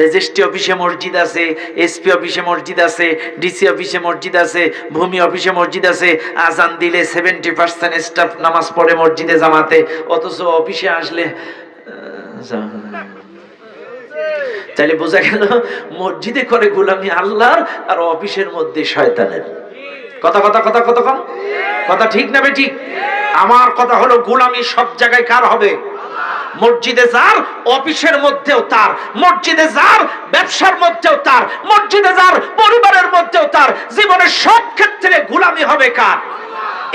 রেজিস্ট্রি অফিসে মসজিদ আছে, এসপি অফিসে মসজিদ আছে, ডিসি অফিসে মসজিদ আছে, ভূমি অফিসে মসজিদ আছে। আজান দিলে 70% স্টাফ নামাজ পড়ে মসজিদে জামাতে, অথচ অফিসে আসলে তাহলে বোঝা গেল মসজিদে করে গোলামি আল্লাহর, আর অফিসের মধ্যে শয়তানের। কথা কথা কথা কত কম কথা, ঠিক না বেঠিক? আমার কথা হলো গোলামি সব জায়গায় কার হবে? মসজিদে যার, অফিসের মধ্যেও তার, মসজিদে যার, ব্যবসার মধ্যেও তার, মসজিদে যার, পরিবারের মধ্যেও তার, জীবনের সব ক্ষেত্রে গোলামি হবে কার?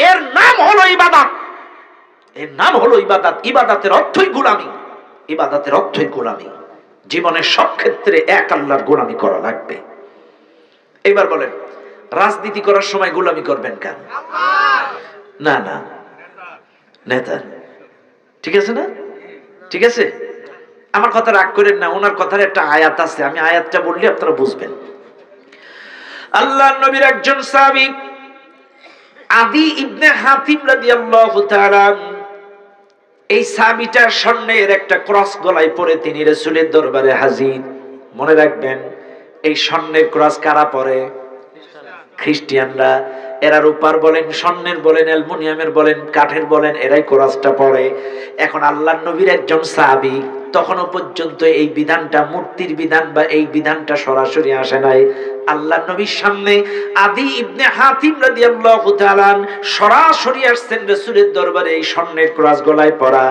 এর নাম হলো ইবাদত। এর নাম হলো ইবাদত। ইবাদতের অর্থই গোলামি, ইবাদতের অর্থই গোলামি। জীবনের সব ক্ষেত্রে এক আল্লাহর গোলামি করা লাগবে। এবার বলেন রাজনীতি করার সময় গোলামি করবেন কেন? না না, নেতা। ঠিক আছে না? ঠিক আছে, আমার কথা রাগ করেন না, ওনার কথার একটা আয়াত আছে, আমি আয়াতটা বললে আপনারা বুঝবেন। আল্লাহর নবীর একজন সাহাবী আদি ইবনে হাতিম রাদিয়াল্লাহু তাআলা, এই সাহাবীটা স্বর্ণের একটা ক্রস গলায় পরে তিনি রাসূলের দরবারে হাজির। মনে রাখবেন এই স্বর্ণের ক্রস কারা পরে? খ্রিস্টানরা। এরা রূপার বলেন, স্বর্ণের বলেন, অ্যালুমিনিয়ামের বলেন, কাঠের বলেন, এরাই ক্রসটা পরে। এখন আল্লাহর নবীর একজন সাহাবী তখনও পর্যন্ত এই বিধানটা মূর্তির বিধান বা এই বিধানটা সরাসরি আসে নাই। আল্লাহ নবীর সামনে আদি ইবনে হাতিম রাদিয়াল্লাহু তাআলা সরাসরি আসছেন রাসূলের দরবারে, এই স্বর্ণের ক্রস গলায় পরা।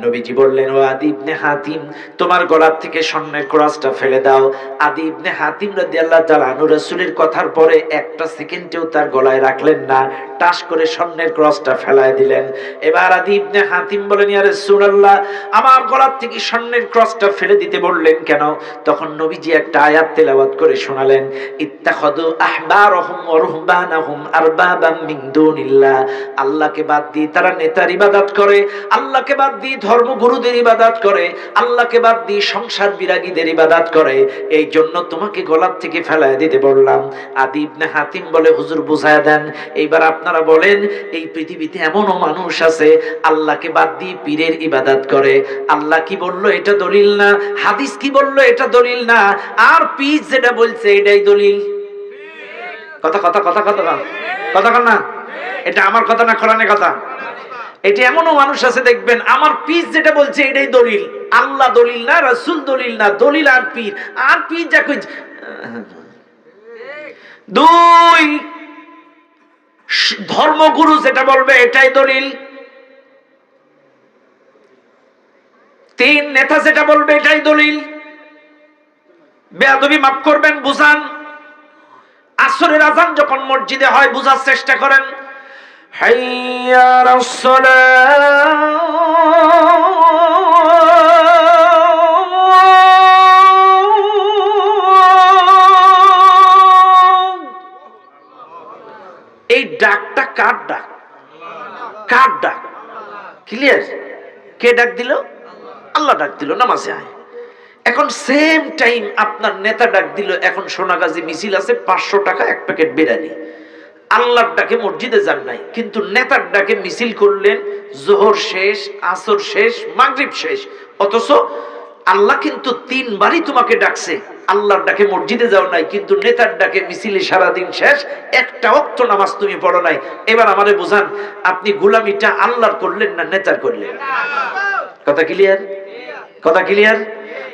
নবীজি বললেন, ও আদি ইবনে হাতিম, তোমার গলা থেকে স্বর্ণের ক্রসটা ফেলে দাও। আদি ইবনে হাতিম রাদিয়াল্লাহু তাআলা রাসূলের কথার পরে একটা সেকেন্ডেও তার গলায় রাখলেন না, টাস করে স্বর্ণের ক্রসটা ফেলায় দিলেন। এবার আদি ইবনে হাতিম বলেন, ইয়া রাসূলুল্লাহ, আমার গলা থেকে স্বর্ণের ক্রসটা ফেলে দিতে বললেন কেন? তখন নবীজি একটা আয়াত তেলাওয়াত করে শোনালেন, ইত্তাখাযু আহবারহুম ওয়া রুহবানাহুম আরবাবাম মিন দুনিল্লাহ। আল্লাহকে বাদ দিয়ে তারা নেতার ইবাদত করে, আল্লাহকে বাদ দিয়ে ধর্মগুরুদের ইবাদত করে, আল্লাহকে বাদ দিয়ে সংসার বিরাগীদের ইবাদত করে, এই জন্য তোমাকে গলা থেকে ফেলায় দিতে বললাম। আদি ইবনে হাতিম বলে, হুজুর বুঝায়া দেন। এইবার আপনারা বলেন, এই পৃথিবীতে এমনও মানুষ আছে আল্লাহকে বাদ দিয়ে পীরের ইবাদত করে। আল্লাহ কি বললো এটা দলিল না, হাদিস কি বললো এটা দলিল না, আর পীর যেটা বলছে এটাই দলিল। কথা কথা কথা কথা কথা কথা না, এটা আমার কথা না, কোরআনের কথা। এটা এমনও মানুষ আছে দেখবেন, আমার পীর যেটা বলছে এটাই দলিল। আল্লাহ দলিল না, রাসূল দলিল না, দলিল আর পীর। আর পীর যা কই, দুই ধর্মগুরু যেটা বলবে এটাই দলিল, তিন নেতা যেটা বলবে এটাই দলিল। বেয়াদবি মাফ করবেন, বুঝান। আসরের আযান যখন মসজিদে হয় বুঝার চেষ্টা করেন, হাইয়া আলাস সালাহ, এই ডাকটা কার ডাক? কার ডাক? ক্লিয়ার? কে ডাক দিল? আল্লাহ ডাক দিল, নামাজে আয়। এখন সেম টাইম আপনার নেতা ডাক দিল, এখন সোনাগাজী মিছিল আছে, 500 টাকা এক প্যাকেট বিরিয়ানি। আল্লাহর ডাকে মসজিদে যান নাই, কিন্তু নেতার ডাকে মিছিল করলেন, জোহর শেষ, আসর শেষ, মাগরিব শেষ। অথচ আল্লাহ কিন্তু 3 বারই তোমাকে ডাকছে, আল্লাহর ডাকে মসজিদে যাও নাই, কিন্তু নেতার ডাকে মিছিলে সারাদিন শেষ, একটা ওয়াক্ত নামাজ তুমি পড়ো নাই। এবার আমারে বুঝান, আপনি গোলামিটা আল্লাহর করলেন না নেতার করলেন? কথা ক্লিয়ার? কথা ক্লিয়ার?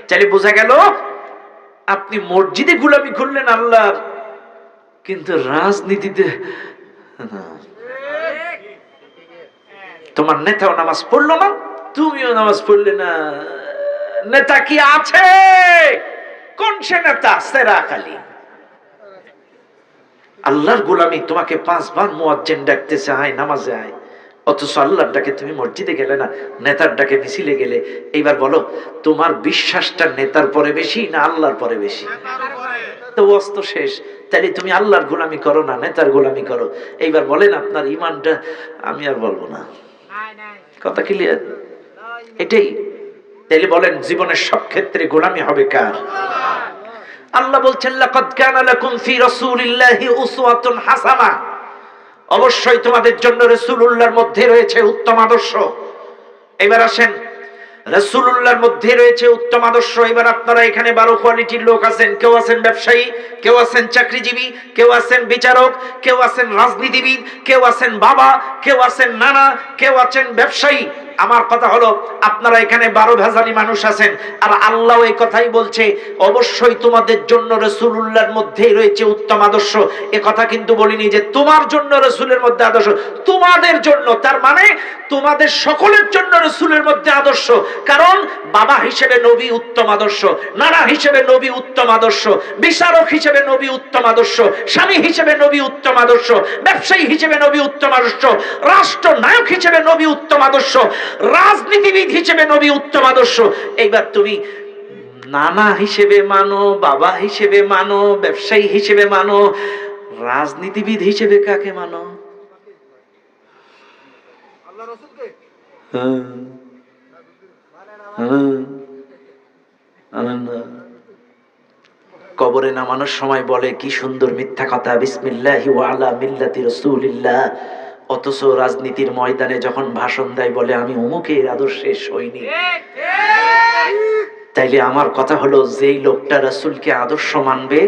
চাইলে বোঝা গেল আপনি মসজিদে গোলামি করলেন আল্লাহর, কিন্তু রাজনীতিতে তোমার নেতাও নামাজ পড়লো না, তুমিও নামাজ পড়লে না। নেতা কি আছে? কোন সে নেতা? সেরা খালি আল্লাহর গোলামি। তোমাকে 5 বার মুয়াজ্জিন ডাকতেছে, আয় নামাজে আয়, অথচ আল্লাহর ডাকে তুমি মসজিদে গেলে না, নেতার ডাকে মিছিলে গেলে। এইবার বলো, তোমার বিশ্বাসটা নেতার পরে বেশি না আল্লাহর পরে বেশি? তো ওয়াজ শেষ। তাহলে তুমি আল্লাহর গোলামি করো না নেতার গোলামি করো। এইবার বলেন আপনার ঈমানটা, আমি আর বলবো না। কথা ক্লিয়ার? এটাই। তাহলে বলেন জীবনের সব ক্ষেত্রে গোলামি হবে কার? আল্লাহ বলছেন, লাকাদ কানা লাকুম ফি রাসূলিল্লাহি উসওয়াতুন হাসানাহ। অবশ্যই তোমাদের জন্য রাসূলুল্লাহর মধ্যে রয়েছে উত্তম আদর্শ। এবার আসেন, রাসূলুল্লাহর মধ্যে রয়েছে উত্তম আদর্শ। এবার আপনারা এখানে 12 কোয়ালিটির লোক আছেন। কেউ আছেন ব্যবসায়ী, কেউ আছেন চাকরিজীবী, কেউ আছেন বিচারক, কেউ আছেন রাজনীতিবিদ, কেউ আছেন বাবা, কেউ আছেন নানা, কেউ আছেন ব্যবসায়ী। আমার কথা হলো, আপনারা এখানে 12 ভেজালি মানুষ আছেন, আর আল্লাহ এই কথাই বলছে, অবশ্যই তোমাদের জন্য রাসূলুল্লাহর মধ্যেই রয়েছে উত্তম আদর্শ। এ কথা কিন্তু বলিনি যে তোমার জন্য রাসূলের মধ্যে আদর্শ, তোমাদের জন্য। তার মানে তোমাদের সকলের জন্য রাসূলের মধ্যে আদর্শ। কারণ বাবা হিসেবে নবী উত্তম আদর্শ, নানা হিসেবে নবী উত্তম আদর্শ, বিচারক হিসেবে নবী উত্তম আদর্শ, স্বামী হিসেবে নবী উত্তম আদর্শ, ব্যবসায়ী হিসেবে নবী উত্তম আদর্শ, রাষ্ট্রনায়ক হিসেবে নবী উত্তম আদর্শ, রাজনীতিবিদ হিসেবে নবী উত্তম আদর্শ। এইবার তুমি নানা হিসেবে মানো, বাবা হিসেবে মানো, ব্যবসায়ী হিসেবে মানো, রাজনীতিবিদ হিসেবে কাকে মানো? আল্লাহর রাসূলকে। কবরে নামানোর সময় বলে কি সুন্দর মিথ্যা কথা, বিসমিল্লাহি ওয়া আলা মিল্লাতি রাসূলিল্লাহ। অথচ রাজনীতির ময়দানে যখন ভাষণ দেয় বলে আমি অমুকের আদর্শের সৈনিক। তাইলে আমার কথা হলো, যেই লোকটা রাসূলকে আদর্শ মানবে,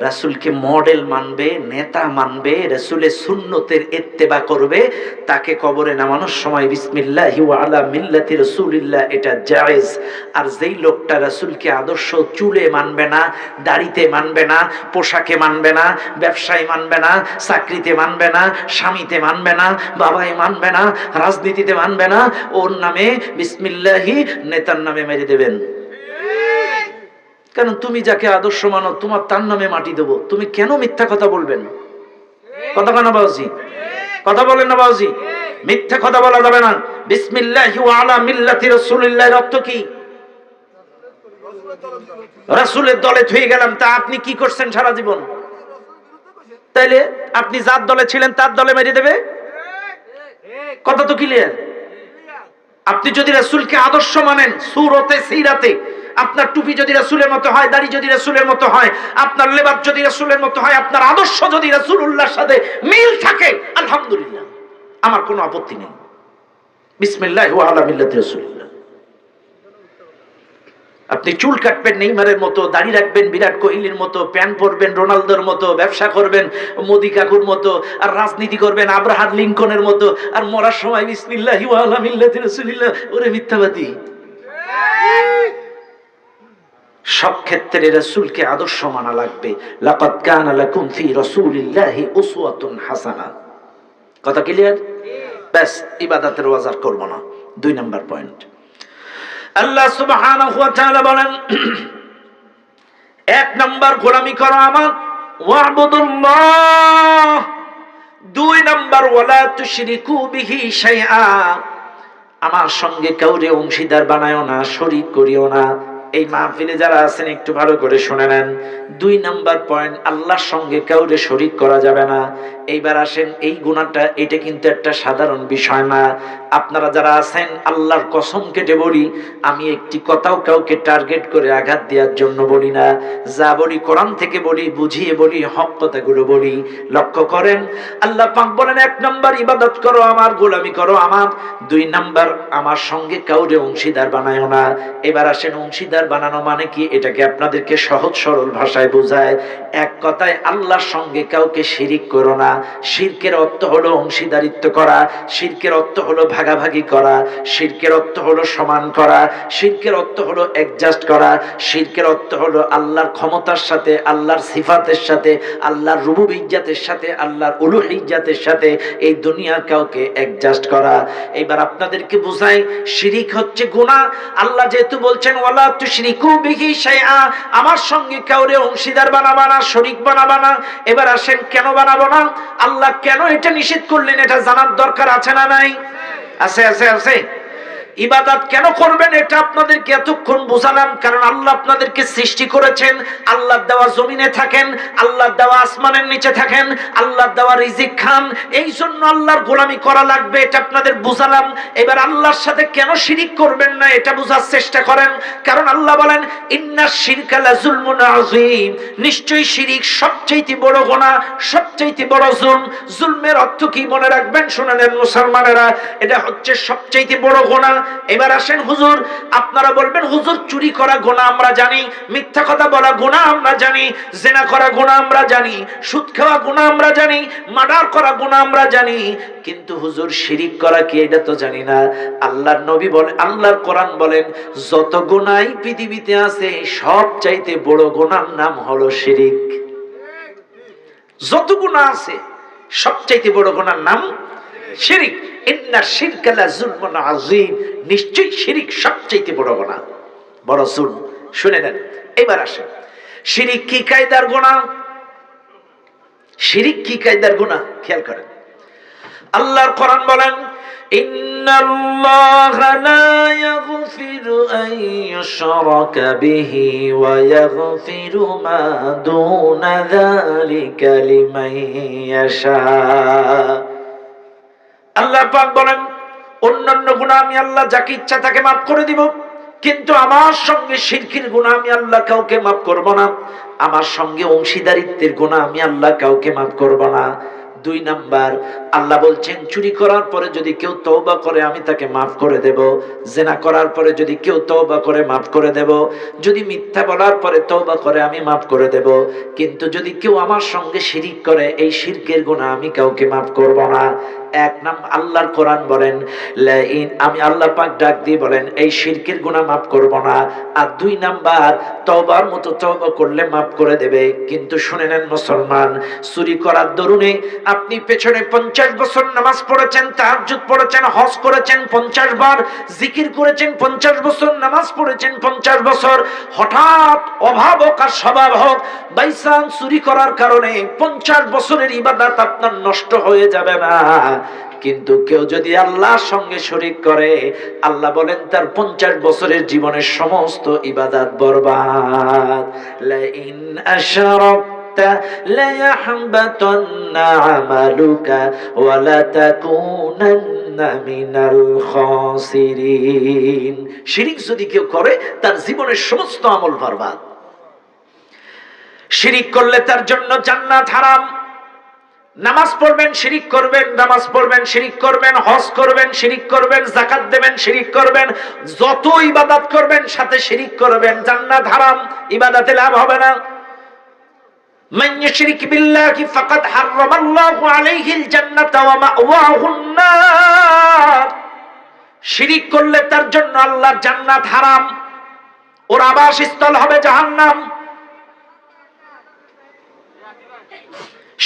রাসূলকে মডেল মানবে, নেতা মানবে, রাসূলের সুন্নতের ইত্তেবা করবে, তাকে কবরে নামানোর সময় বিসমিল্লাহি ওয়া আলা মিল্লাতি রাসূলিল্লাহ এটা জায়েজ। আর যেই লোকটা রাসূলকে আদর্শ চুলে মানবে না, দাড়িতে মানবে না, পোশাকে মানবে না, ব্যবসায় মানবে না, চাকরিতে মানবে না, স্বামীতে মানবে না, বাবাই মানবে না, রাজনীতিতে মানবে না, ওর নামে বিসমিল্লাহি নেতার নামে মেরে দেবেন। কারণ তুমি যাকে আদর্শ মানো তোমার তার নামে মাটি দেবো, তুমি কেন মিথ্যা কথা বলবেন? কথা কেন বাউজি? কথা বলেন না বাউজি? মিথ্যা কথা বলা যাবে না। বিসমিল্লাহি ওয়া আলা মিল্লাতি রাসূলিল্লাহর অর্থ কি? রাসূলের দলে হয়ে গেলাম, তা আপনি কি করছেন সারা জীবন? তাইলে আপনি যার দলে ছিলেন তার দলে মেরে দেবে? কথা তো ক্লিয়ার। আপনি যদি রাসূলকে আদর্শ মানেন সুরতে সিরাতে, আপনার টুপি যদি রাসূলের মতো হয়, দাড়ি যদি রাসূলের মতো হয়, আপনার লেবাস যদি রাসূলের মতো হয়, আপনার আদর্শ যদি রাসূলুল্লাহর সাথে মিল থাকে, আলহামদুলিল্লাহ, আমার কোনো আপত্তি নেই। বিসমিল্লাহি ওয়া আলা মিল্লাতি রাসূলিল্লাহ। আপনি চুল কাটবেন নেইমারের মতো, দাড়ি রাখবেন বিরাট কোহলির মতো, প্যান্ট পরবেন রোনালদোর মতো, ব্যবসা করবেন মোদি কাকুর মতো, আর রাজনীতি করবেন আব্রাহাম লিঙ্কনের মতো, আর মরার সময় বিসমিল্লাহি ওয়া আলা মিল্লাতি রাসূলিল্লাহ। ওরে মিথ্যাবাদী! সব ক্ষেত্রে রাসূলকে আদর্শ মানা লাগবে। লাকাদ কানা লাকুম ফি রাসূলিল্লাহি উসওয়াতুন হাসানাহ। কথা ক্লিয়ার? ব্যাস, ইবাদতের ওয়াজার করব না। 2 নাম্বার পয়েন্ট, আল্লাহ সুবহানাহু ওয়া তাআলা বলেন 1 নাম্বার গোলামি করো আমার, ওয়া'বুদুল্লাহ। 2 নাম্বার ওয়ালা তুশরিকু বিহি শাইআ, আমার সঙ্গে কাউরে অংশীদার বানায়ও না, শরীক করিও না। এই মাহফিলে যারা আছেন একটু ভালো করে শুনে নেন। 2 নাম্বার পয়েন্ট, আল্লাহর সঙ্গে কাউরে শরীক করা যাবে না। এইবার আসেন, এই গুনাহটা এটা কিন্তু একটা সাধারণ বিষয় না। আপনারা যারা আছেন আল্লাহর কসম কেটে বলি, আমি একটি কথাও কাউকে টার্গেট করে আঘাত দেওয়ার জন্য বলি না। যা বলি কোরআন থেকে বলি, বুঝিয়ে বলি, হক কথাগুলো বলি। লক্ষ্য করেন, আল্লাহ পাক বলেন 1 নাম্বার ইবাদত করো আমার, গোলামি করো আমার। 2 নাম্বার, আমার সঙ্গে কাউরে অংশীদার বানায়ও না। এবার আসেন, অংশীদার বানানো মানে কি, এটাকে আপনাদেরকে সহজ সরল ভাষায় বোঝায়। এক কথায়, আল্লাহর সঙ্গে কাউকে শিরিক করো না। শিরকের অর্থ হলো অংশীদারিত্ব করা, শিরকের অর্থ হলো ভাগাভাগি করা, শিরকের অর্থ হলো সমান করা, শিরকের অর্থ হলো অ্যাডজাস্ট করা, শিরকের অর্থ হলো আল্লাহর ক্ষমতার সাথে, আল্লাহর সিফাতের সাথে, আল্লাহর রুবুবিয়্যাতের সাথে, আল্লাহর উলুহিয়্যাতের সাথে এই দুনিয়ার কাউকে অ্যাডজাস্ট করা। এবার আপনাদেরকে বুঝাই, শিরিক হচ্ছে গুনাহ। আল্লাহ যেহেতু বলছেন ওয়ালা তুশরিকু বিহি শাইআ, আমার সঙ্গে কাউরে অংশীদার বানাবা না, শরীক বানাবা না। এবার আসেন, কেন বানাবো না? আল্লাহ কেন এটা নিষেধ করলেন, এটা জানার দরকার আছে না নাই? আছে আছে আছে। ইবাদত কেন করবেন এটা আপনাদেরকে এতক্ষণ বুঝালাম, কারণ আল্লাহ আপনাদেরকে সৃষ্টি করেছেন, আল্লাহর দেওয়া জমিনে থাকেন, আল্লাহর দেওয়া আসমানের নিচে থাকেন, আল্লাহর দেওয়া রিজিক খান, এই জন্য আল্লাহর গোলামি করা লাগবে, এটা আপনাদের বুঝালাম। এবার আল্লাহর সাথে কেন শিরিক করবেন না এটা বুঝার চেষ্টা করেন। কারণ আল্লাহ বলেন ইন্নাশ শিরকা লাযুলমুন আযীম, নিশ্চয়ই শিরিক সবচেয়ে বড় গুনাহ, সবচেয়ে বড় জুলম। জুলমের অর্থ কি মনে রাখবেন, শুনে নেন মুসলমানেরা, এটা হচ্ছে সবচেয়ে বড় গুনাহ। এবার আসেন, হুজুর আপনারা বলবেন, হুজুর চুরি করা গুনাহ আমরা জানি, মিথ্যা কথা বলা গুনাহ আমরা জানি, জিনা করা গুনাহ আমরা জানি, সুদ খাওয়া গুনাহ আমরা জানি, মার্ডার করা গুনাহ আমরা জানি, কিন্তু হুজুর শিরিক করা কি এটা তো জানি না। আল্লাহর নবী বলেন, আল্লাহর কোরআন বলেন, যত গুনাহই পৃথিবীতে আছে সবচাইতে বড় গুনাহর নাম হলো শিরিক। যত গুনাহ আছে সবচাইতে বড় গুনাহর নাম শিরিক। ইন্নাশ শিরকা লাযুলমুন আযীম, নিশ্চয়ই শিরিক সবচেয়ে বড় গুনাহ, বড় জুলম। শুনে নেন, এবার আসেন, শিরিক কি কায়দার গুনাহ? শিরিক কি কায়দার গুনাহ খেয়াল করেন। আল্লাহর কোরআন বলেন ইন্নাল্লাহা লা ইয়াগফিরু আন ইউশরাকা বিহি ওয়া ইয়াগফিরু মা দুনা যালিকা লিমান ইয়াশা। আল্লাহ পাক বলেন, অন্যান্য গুনাহ আমি আল্লাহ যাকে ইচ্ছা তাকে মাফ করে দিব, কিন্তু আমার সঙ্গে শিরকের গুনাহ আমি আল্লাহ কাউকে মাফ করব না, আমার সঙ্গে অংশীদারিত্বের গুনাহ আমি আল্লাহ কাউকে মাফ করব না। 2 নাম্বার, আল্লাহ বলছেন চুরি করার পরে যদি কেউ তওবা করে আমি তাকে মাফ করে দেব, জিনা করার পরে যদি কেউ তওবা করে মাফ করে দেব, যদি মিথ্যা বলার পরে তওবা করে আমি মাফ করে দেব, কিন্তু যদি কেউ আমার সঙ্গে শিরক করে এই শিরকের গুনাহ আমি কাউকে মাফ করব না। এক নাম্বার আল্লাহর কোরআন বলেন আমি আল্লাহ পাক ডাক দিয়ে বলেন এই শিরকের গুনাহ মাফ করব না। আর 2 নাম্বার তওবার মতো তওবা করলে মাফ করে দেবে। কিন্তু শুনে নেন মুসলমান, চুরি করার দরুনে আপনি পেছনে 50 বছর নামাজ পড়েছেন, তাহাজ্জুদ পড়েছেন, হজ করেছেন 50 বার, জিকির করেছেন 50 বছর, নামাজ পড়েছেন 50 বছর, হঠাৎ অভাব হোক আর স্বভাব হোক বাইসান চুরি করার কারণে 50 বছরের ইবাদত আপনার নষ্ট হয়ে যাবে না। কিন্তু কেউ যদি আল্লাহর সঙ্গে শরীক করে আল্লাহ বলেন তার 50 বছরের জীবনের সমস্ত ইবাদত বরবাদ। লা ইন আশরাকতা লা ইয়াহবাতান্না আমালুকা ওয়া লা তাকুনান্না মিনাল খাসিরিন। শিরক যদি কেউ করে তার জীবনের সমস্ত আমল বরবাদ। শিরক করলে তার জন্য জান্নাত হারাম। নামাজ পড়বেন শিরক করবেন, নামাজ পড়বেন শিরক করবেন, হজ করবেন শিরক করবেন, যাকাত দেবেন শিরক করবেন, যত ইবাদত করবেন সাথে শিরক করবেন, জান্নাত হারাম, ইবাদতে লাভ হবে না। মান ইউশরিক বিল্লাহি ফাকাদ হারামাল্লাহু আলাইহিল জান্নাতা ওয়া মাওয়াহুন নার। শিরক করলে তার জন্য আল্লাহর জান্নাত হারাম, ওর আবাসস্থল হবে জাহান্নাম।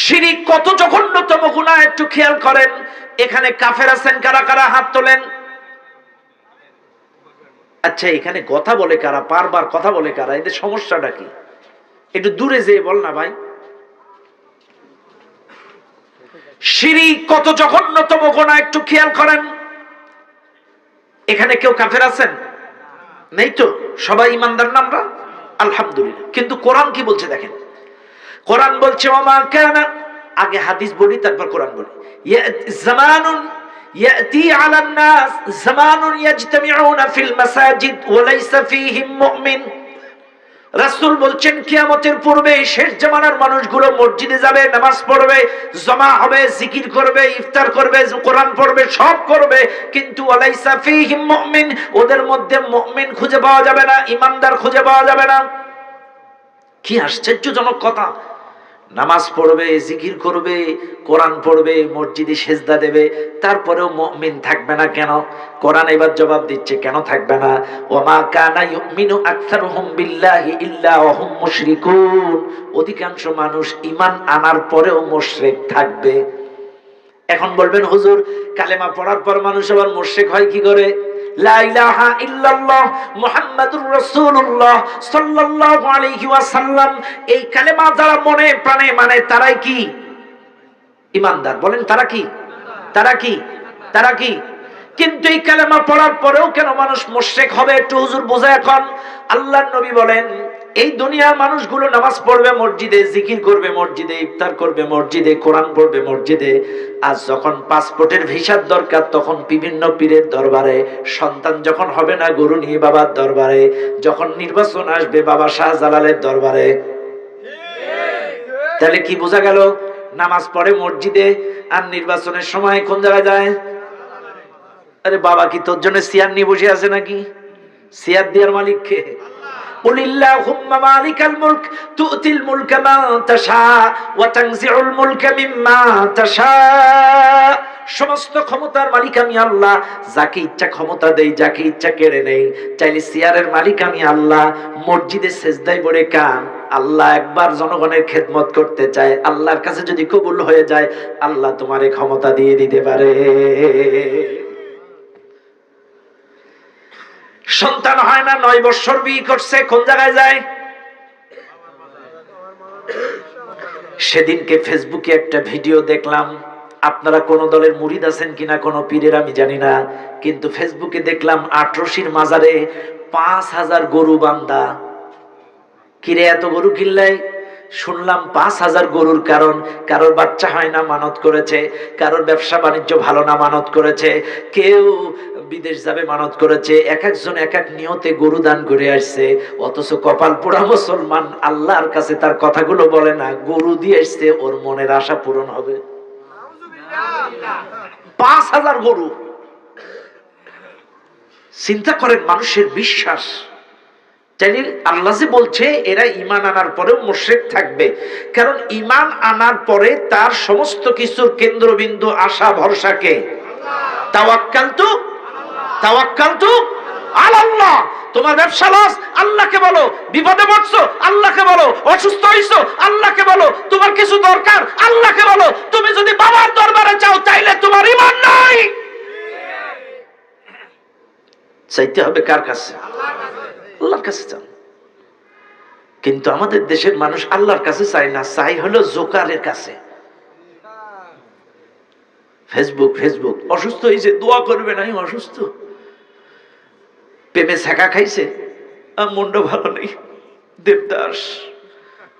শিরক কত জঘন্যতম গুনাহ একটু খেয়াল করেন। এখানে কাফের আছেন কারা কারা হাত তোলেন। আচ্ছা এখানে কথা বলে কারা, বারবার কথা বলে কারা, এদের সমস্যাটা কি? একটু দূরে যেয়ে বল না ভাই। শিরক কত জঘন্যতম গুনাহ একটু খেয়াল করেন। এখানে কেউ কাফের আছেন? নেই তো, সবাই ইমানদার না আমরা, আলহামদুলিল্লাহ। কিন্তু কোরআন কি বলছে দেখেন। কোরআন বলছে ওমা কানা, আগে হাদিস বলি তারপর কোরআন বলি। জামানুন ইয়াতি আলান নাস জামানুন ইয়াজতামিউনা ফিল মাসাজিদ ওয়া লাইসা ফীহিম মুমিন। রাসূল বলছেন কিয়ামতের পূর্বে শেষ জামানার মানুষগুলো মসজিদে যাবে, নামাজ পড়বে, জমা হবে, জিকির করবে, ইফতার করবে, কোরআন পড়বে, সব করবে, কিন্তু ওয়া লাইসা ফীহিম মুমিন, ওদের মধ্যে মুমিন খুঁজে পাওয়া যাবে না, ঈমানদার খুঁজে পাওয়া যাবে না। কি আশ্চর্যজনক কথা। নামাজ পড়বে, জিকির করবে, কোরআন পড়বে, মসজিদে সেজদা দেবে, তারপরেও মুমিন থাকবে না কেন? কোরআন এবার জবাব দিচ্ছে কেন থাকবে না। ওমা কানা ইউমিনু আকসারুহুম বিল্লাহি ইল্লা ওয়া হুম মুশরিকুন। অধিকাংশ মানুষ ঈমান আনার পরেও মুশরিক থাকবে। এখন বলবেন হুজুর কালেমা পড়ার পর মানুষ আবার মুশরিক হয় কি করে? লা ইলাহা ইল্লাল্লাহ মুহাম্মাদুর রাসূলুল্লাহ সাল্লাল্লাহু আলাইহি ওয়াসাল্লাম, এই কালেমা যারা মনে প্রাণে মানে তারাই কি ঈমানদার? বলেন তারা কি? তারা কি? তারা কি? কিন্তু এই কালেমা পড়ার পরেও কেন মানুষ মুশরিক হবে একটু হুজুর বোঝায় এখন। আল্লাহর নবী বলেন এই দুনিয়ার মানুষগুলো নামাজ পড়বে মসজিদে, জিকির করবে মসজিদে, ইফতার করবে মসজিদে, কোরআন পড়বে মসজিদে। আজ যখন পাসপোর্টের ভিসার দরকার তখন বিভিন্ন পীরের দরবারে, সন্তান যখন হবে না গরু নিয়ে বাবার দরবারে, যখন নির্বাচন আসবে বাবা শাহজালালের দরবারে। তাহলে কি বোঝা গেল? নামাজ পড়ে মসজিদে আর নির্বাচনের সময় কোন জায়গায় যায়? আরে বাবা কি তোর জন্য চেয়ার নিয়ে বসে আছে নাকি? চেয়ার দেওয়ার মালিক কে? কুলিল্লাহুম্মা মালিকাল মুলক তুতিল মুলকা মান তাশা ওয়া তানজিউল মুলকা মিম্মা তাশা। সমস্ত ক্ষমতার মালিক আমি আল্লাহ, যাকে ইচ্ছা ক্ষমতা দেই, যাকে ইচ্ছা কেড়ে নেই। চাইলে চেয়ারের মালিক আমি আল্লাহ। মসজিদে সেজদায় পড়ে কান আল্লাহ একবার জনগণের খেদমত করতে চায়, আল্লাহর কাছে যদি কবুল হয়ে যায় আল্লাহ তোমারে ক্ষমতা দিয়ে দিতে পারে। সন্তান হয় না, 9 বছর বিয়ে করছে, কোন জায়গায় যায়? সেদিনকে ফেসবুকে একটা ভিডিও দেখলাম, আপনারা কোন দলের মুরিদ আছেন কিনা কোন পীরের আমি জানি না, কিন্তু ফেসবুকে দেখলাম আটরশির মাজারে 5000 গরু বান্ধা। কিরে এত গরু কিনলাই? শুনলাম 5000 গরুর কারণ কারোর বাচ্চা হয় না মানত করেছে, কারোর ব্যবসা বাণিজ্য ভালো না মানত করেছে, কেউ বিদেশ যাবে মানত করেছে, এক একজন এক এক নিয়তে গরু দান করে আসছে। অথচ কপাল পোড়া মুসলমান আল্লাহর কাছে তার কথাগুলো বলে না, গরু দিয়ে আসছে ওর মনের আশা পূরণ হবে। 5,000 গরু। চিন্তা করেন মানুষের বিশ্বাস। তাইলে আল্লাহ যে বলছে এরা ঈমান আনার পরেও মুশরিক থাকবে, কারণ ঈমান আনার পরে তার সমস্ত কিছুর কেন্দ্রবিন্দু আশা ভরসাকে তাওয়াক্কালতু আলাল্লাহ। তোমার ব্যবসা লস, আল্লাহকে বলো। বিপদে পড়ছো, আল্লাহকে বলো। অসুস্থ হইছো, আল্লাহকে বলো। তোমার কিছু দরকার, আল্লাহকে বলো। তুমি যদি বাবার দরবারে যাও তাইলে তোমার ঈমান নাই। চাইতে হবে কার কাছে? আল্লাহর কাছে চান। কিন্তু আমাদের দেশের মানুষ আল্লাহর কাছে চায় না, চাই হলো জোকারের কাছে। ফেসবুক অসুস্থ হয়েছে, দোয়া করবে না। অসুস্থ, প্রেমে ছ্যাঁকা খাইছে, মনটা ভালো নেই, দেবদাস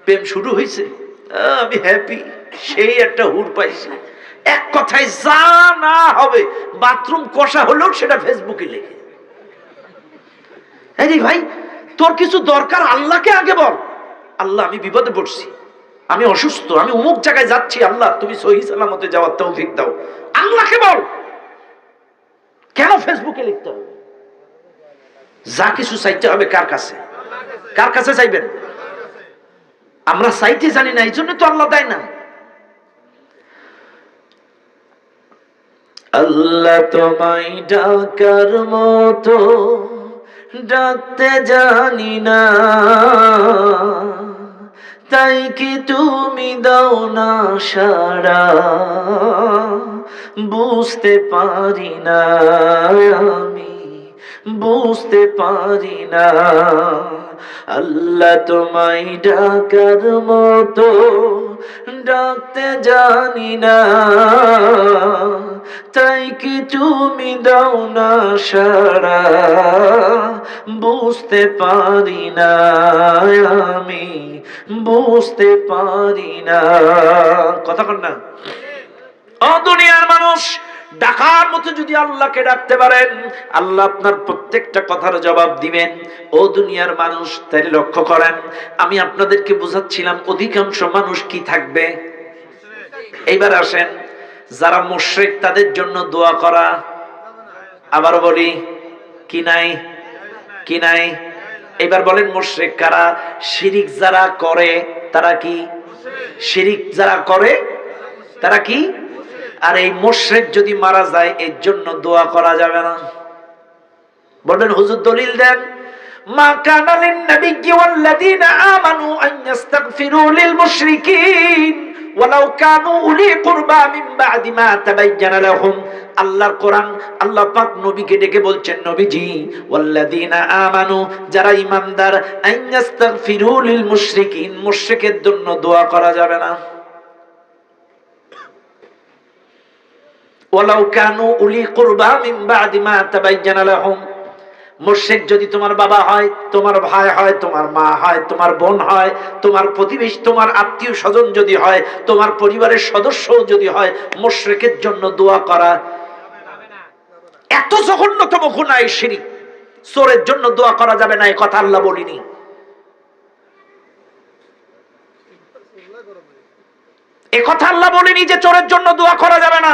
প্রেম শুরু হয়েছে, আমি হ্যাপি, সেই একটা হুর পাইছে। এক কথায় যা না হবে, বাথরুম কষা হলেও সেটা ফেসবুকে লেখে। আরে ভাই, তোর কিছু দরকার, আল্লাহকে আগে বল। আল্লাহ আমি বিপদে পড়ছি, আমি অসুস্থ, আমি অমুক জায়গায় যাচ্ছি, আল্লাহ তুমি সহি সালামতে যাওয়ার তৌফিক দাও। আল্লাহকে বল। কেন ফেসবুকে লিখতে হবে? যা কিছু চাইতে হবে কার কাছে? কার কাছে চাইবেন? আমরা চাইতে জানি না, এই জন্য তো আল্লাহ দেয় না। আল্লাহ তোমায় ডাকার মতো ডাকতে জানি না, তাই কি তুমি দাও না সাড়া, বুঝতে পারি না আমি, বুঝতে পারি না। আল্লাহ তোমায় ডাকার মতো ডাকতে জানি না, তাই কি তুমি দাও না সাড়া, বুঝতে পারি না আমি, বুঝতে পারি না। কথা বল না। ও দুনিয়ার মানুষ, ডাকার মতো যদি আল্লাহকে ডাকতে পারেন, আল্লাহ আপনার প্রত্যেকটা কথার জবাব দিবেন। ও দুনিয়ার মানুষ, তাই লক্ষ্য করেন, আমি আপনাদেরকে বুঝাচ্ছিলাম অধিকাংশ মানুষ কি থাকবে। এইবার আসেন, যারা মুশরিক তাদের জন্য দোয়া করা, আবার বলি কি নাই? কি নাই? এবার বলেন মুশরিক কারা? শিরিক যারা করে তারা কি? শিরিক যারা করে তারা কি? আর এই মুশরিক যদি মারা যায় এর জন্য দোয়া করা যাবে না। বলেন হুজুর দলিল দেন। মা কানা লিন নাবিয়্যি ওয়াল্লাযীনা আমানু আন ইস্তাগফিরু লিল মুশরিকিন ওয়ালাউ কানু উলি কুরবা মিন বা'দি মা তাবায়্যানা লাহুম। আল্লাহর কোরআন, আল্লাহ পাক নবীকে ডেকে বলছেন, নবীজি ওয়াল্লাযীনা আমানু, যারা ঈমানদার, আন ইস্তাগফিরু লিল মুশরিকিন, মুশরিকের জন্য দোয়া করা যাবে না। ওয়ালাউ কানু উলি কুরবা মিন বা'দি মা তাবায়্যানা লাহুম। মুশরিক যদি তোমার বাবা হয়, তোমার ভাই হয়, তোমার মা হয়, তোমার বোন হয়, তোমার প্রতিবেশী, তোমার আত্মীয় স্বজন যদি হয়, তোমার পরিবারের সদস্য যদি হয়, মুশরিকের জন্য দোয়া করা এত জঘন্যতম গুনাহ শিরক। চোরের জন্য দোয়া করা যাবে না, এই কথা আল্লাহ বলিনি। এই কথা আল্লাহ বলিনি যে চোরের জন্য দোয়া করা যাবে না,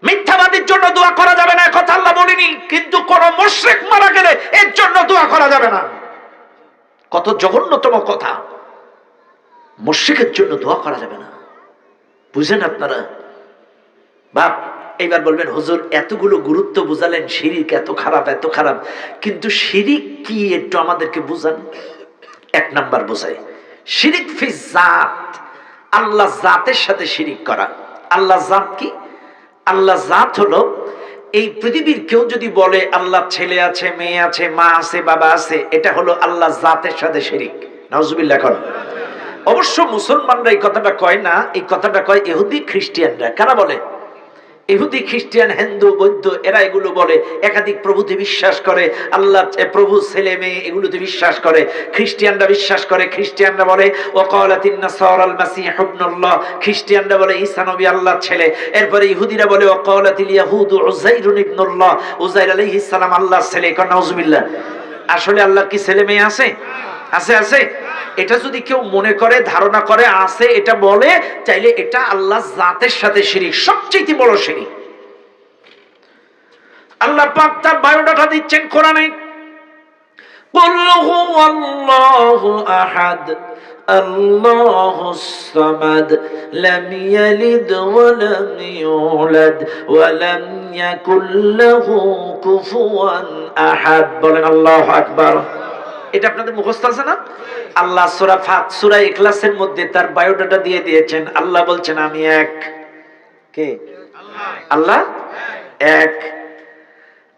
মিথ্যাবাদীর জন্য দোয়া করা যাবে না, কথা আল্লাহ বলিনি। কিন্তু কোন মুশরিক মারা গেলে এর জন্য দোয়া করা যাবে না। কত জঘন্যতম কথা! মুশরিকের জন্য দোয়া করা যাবে না, বুঝেন আপনারা? বাপ, এইবার বলবেন হুজুর এতগুলো গুরুত্ব বুঝালেন, শিরিক এত খারাপ, এত খারাপ, কিন্তু শিরিক কি একটু আমাদেরকে বুঝান। এক নাম্বার বোঝায় শিরিক ফি জাত, আল্লাহ জাতের সাথে শিরিক করা। আল্লাহ জাত কি? আল্লাহ জাত হলো, এই পৃথিবীর কেউ যদি বলে আল্লাহ ছেলে আছে, মেয়ে আছে, মা আছে, বাবা আছে, এটা হলো আল্লাহ জাতের সাথে শিরিক। নাউজুবিল্লাহ। এখন অবশ্য মুসলমানরা এই কথাটা কয় না, এই কথাটা কয় ইহুদি খ্রিস্টানরা। কারা বলে? ইহুদি, খ্রিস্টান, হিন্দু, বৌদ্ধ, এরা এগুলো বলে। একাধিক প্রভুতে বিশ্বাস করে, আল্লাহ প্রভু, ছেলে মেয়ে, এগুলোতে বিশ্বাস করে। খ্রিস্টানরা বিশ্বাস করে, খ্রিস্টানরা বলে ওয়াকালাতিন নাসারাল মাসীহ ইবনুল্লাহ, খ্রিস্টানরা বলে ঈসা নবী আল্লাহর ছেলে। এরপরে ইহুদিরা বলে ওয়াকালাতিল ইয়াহুদু উযাইরুন ইবনুল্লাহ, উযাইর আলাইহিস সালাম আল্লাহর ছেলে। নাউজুবিল্লাহ। আসলে আল্লাহর কি ছেলে মেয়ে আছে? আছে, আছে। এটা যদি কেউ মনে করে, ধারণা করে আছে, এটা বলে, চাইলে এটা আল্লাহ জাতের সাথে শিরিক, সবচেয়ে বড় শিরিক। আল্লাহ পাক তার বায়োডাটা দিচ্ছেন কোরআনে, কুল হুয়াল্লাহু আহাদ আল্লাহুস সামাদ লাম ইয়ালিদ ওয়া লাম ইউলাদ ওয়া লাম ইয়াকুল লাহু কুফুয়ান আহাদ। বলেন আল্লাহু আকবার। এটা আপনাদের মুখস্থ আছে না? আল্লাহ সূরা ইখলাসের মধ্যে তার বায়োডাটা দিয়ে দিয়েছেন। আল্লাহ বলছেন আমি এক। কে? আল্লাহ এক।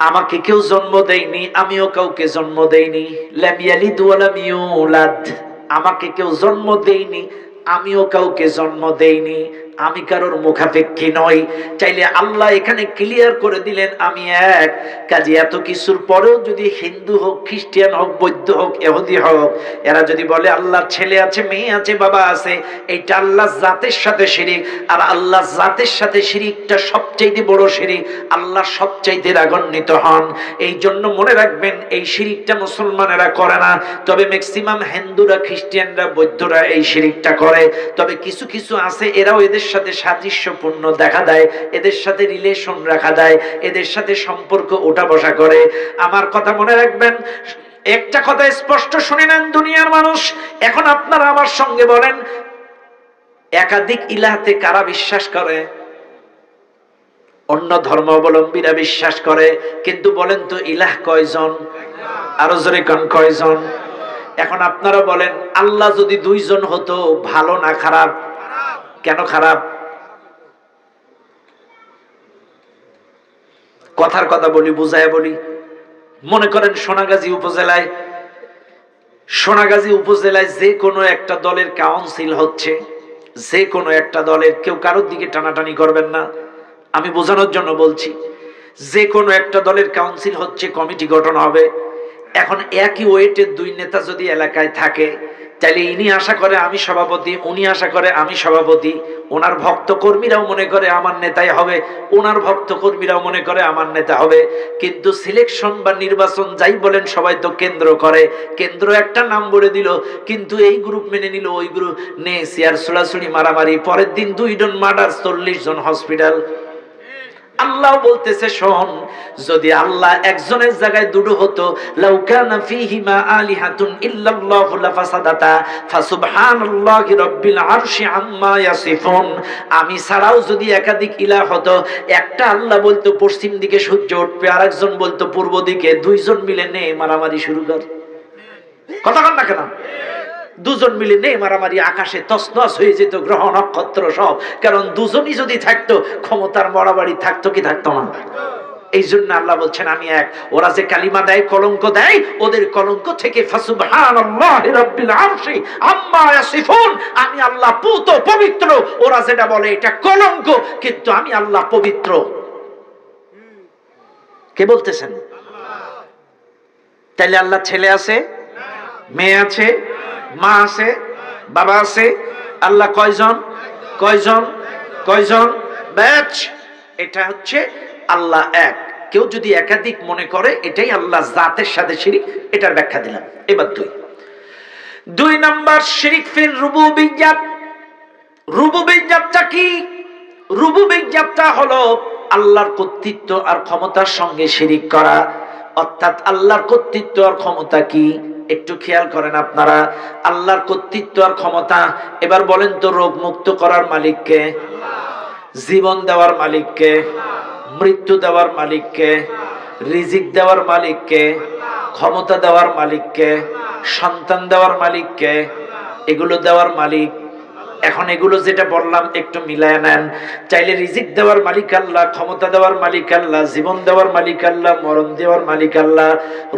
আমাকে কেউ জন্ম দেয়নি, আমিও কাউকে জন্ম দেইনি। লাম ইয়ালিদ ওয়া লাম ইউলাদ, আমাকে কেউ জন্ম দেয়নি, আমিও কাউকে জন্ম দেইনি, আমি কারোর মুখাপেক্ষী নই। চাইলে আল্লাহ এখানে ক্লিয়ার করে দিলেন আমি এক। কাজে এত কিছুর পরেও যদি হিন্দু হোক, খ্রিস্টান হোক, বৌদ্ধ হোক, ইহুদি হোক, এরা যদি বলে আল্লাহর ছেলে আছে, মেয়ে আছে, বাবা আছে, এইটা আল্লাহ জাতের সাথে শিরিক। আর আল্লাহ জাতের সাথে শিরিকটা সবচাইতে বড় শিরিক, আল্লাহ সবচাইতে রাগান্বিত হন। এই জন্য মনে রাখবেন, এই শিরিকটা মুসলমানেরা করে না, তবে ম্যাক্সিমাম হিন্দুরা, খ্রিস্টানরা, বৌদ্ধরা এই শিরিকটা করে। তবে কিছু কিছু আছে, এরাও এদের সাথে সাদৃশ্যপূর্ণ দেখা দেয়, এদের সাথে রিলেশন রাখা দেয়, এদের সাথে সম্পর্ক ওঠা বসা করে। আমার কথা মনে রাখবেন, একটা কথা স্পষ্ট শুনে নেন দুনিয়ার মানুষ। এখন আপনারা আমার সঙ্গে বলেন, একাধিক ইলাহতে কারা বিশ্বাস করে? অন্য ধর্মাবলম্বীরা বিশ্বাস করে। কিন্তু বলেন তো ইলাহ কয়জন? আরো জোরে কোন কয়জন? এখন আপনারা বলেন, আল্লাহ যদি দুইজন হতো, ভালো না খারাপ? কেন খারাপ? কথার কথা বলি, বুঝায় বলি। মনে করেন সোনাগাজী উপজেলায় যে কোনো একটা দলের কাউন্সিল হচ্ছে, যে কোনো একটা দলের, কেউ কারোর দিকে টানাটানি করবেন না, আমি বোঝানোর জন্য বলছি। যে কোনো একটা দলের কাউন্সিল হচ্ছে, কমিটি গঠন হবে। এখন একই ওয়েটের দুই নেতা যদি এলাকায় থাকে, তাইলে ইনি আশা করে আমি সভাপতি, উনি আশা করে আমি সভাপতি, ওনার ভক্ত কর্মীরাও মনে করে আমার নেতাই হবে, ওনার ভক্ত কর্মীরাও মনে করে আমার নেতা হবে। কিন্তু সিলেকশন বা নির্বাচন যাই বলেন, সবাই তো কেন্দ্র করে, কেন্দ্র একটা নাম বলে দিল, কিন্তু এই গ্রুপ মেনে নিল, ওই গ্রুপ নে, সিয়ার ছুড়াছুড়ি, মারামারি, পরের দিন 2 জন মার্ডার, 40 জন হসপিটাল। আল্লাহ বলতেছে, শোন, যদি আল্লাহ একজনের জায়গায় দুটো হতো, লাউ কানা ফীহিমা আলিহাতুন ইল্লাল্লাহু লাফাসাদাতা ফাসুবহানাল্লাহি রাব্বিল আরশি আম্মা ইয়াসিফুন। আমি ছাড়াও যদি একাধিক ইলাহ হতো, একটা আল্লাহ বলতো পশ্চিম দিকে সূর্য উঠবে, আরেকজন বলতো পূর্ব দিকে, 2 জন মিলে নে মারামারি শুরু কর। কথা কন না কেন? 2 জন মিলে নে মারামারি, আকাশে তছনছ হয়ে যেত গ্রহ নক্ষত্র সব। কারণ 2 জনই যদি থাকতো, ক্ষমতার মরাবাড়ি থাকতো কি থাকতো না? এই জন্য আল্লাহ বলছেন আমি এক। ওরা যে কালিমা দেয়, কলঙ্ক দেয়, ওদের কলঙ্ক থেকে ফাসুবহানাল্লাহি রাব্বিল আরশি আম্মা ইয়াসিফুন, আমি আল্লাহ পুত পবিত্র। ওরা যেটা বলে এটা কলঙ্ক, কিন্তু আমি আল্লাহ পবিত্র। কে বলতেছেন? তাইলে আল্লাহ ছেলে আছে, মেয়ে আছে, মা আছে, বাবা আছে। আল্লাহ কয়জন? কয়জন? কয়জন? ব্যাচ। এটা হচ্ছে আল্লাহ এক। কেউ যদি একাধিক মনে করে, এটাই আল্লাহ জাতের সাথে শিরিক। এটার ব্যাখ্যা দিলাম। এবার 2 নাম্বার শিরিক ফিল রুবুবিয়্যাত। রুবুবিয়্যাতটা কি? রুবুবিয়্যাতটা হলো আল্লাহর কর্তৃত্ব আর ক্ষমতার সঙ্গে শিরিক করা। অর্থাৎ আল্লাহর কর্তৃত্ব আর ক্ষমতা কি? একটু খেয়াল করেন আপনারা। আল্লাহর কর্তৃত্ব আর ক্ষমতা। এবার বলেন তো, রোগ মুক্ত করার মালিক কে? জীবন দেওয়ার মালিক কে? মৃত্যু দেওয়ার মালিক কে? রিজিক দেওয়ার মালিক কে? ক্ষমতা দেওয়ার মালিক কে? সন্তান দেওয়ার মালিক কে? এগুলো দেওয়ার মালিক। এখন এগুলো যেটা বললাম একটু মিলায় নেন। চাইলে রিজিক দেওয়ার মালিক আল্লাহ, ক্ষমতা দেওয়ার মালিক আল্লাহ, জীবন দেওয়ার মালিক আল্লাহ, মরণ দেওয়ার মালিক আল্লাহ,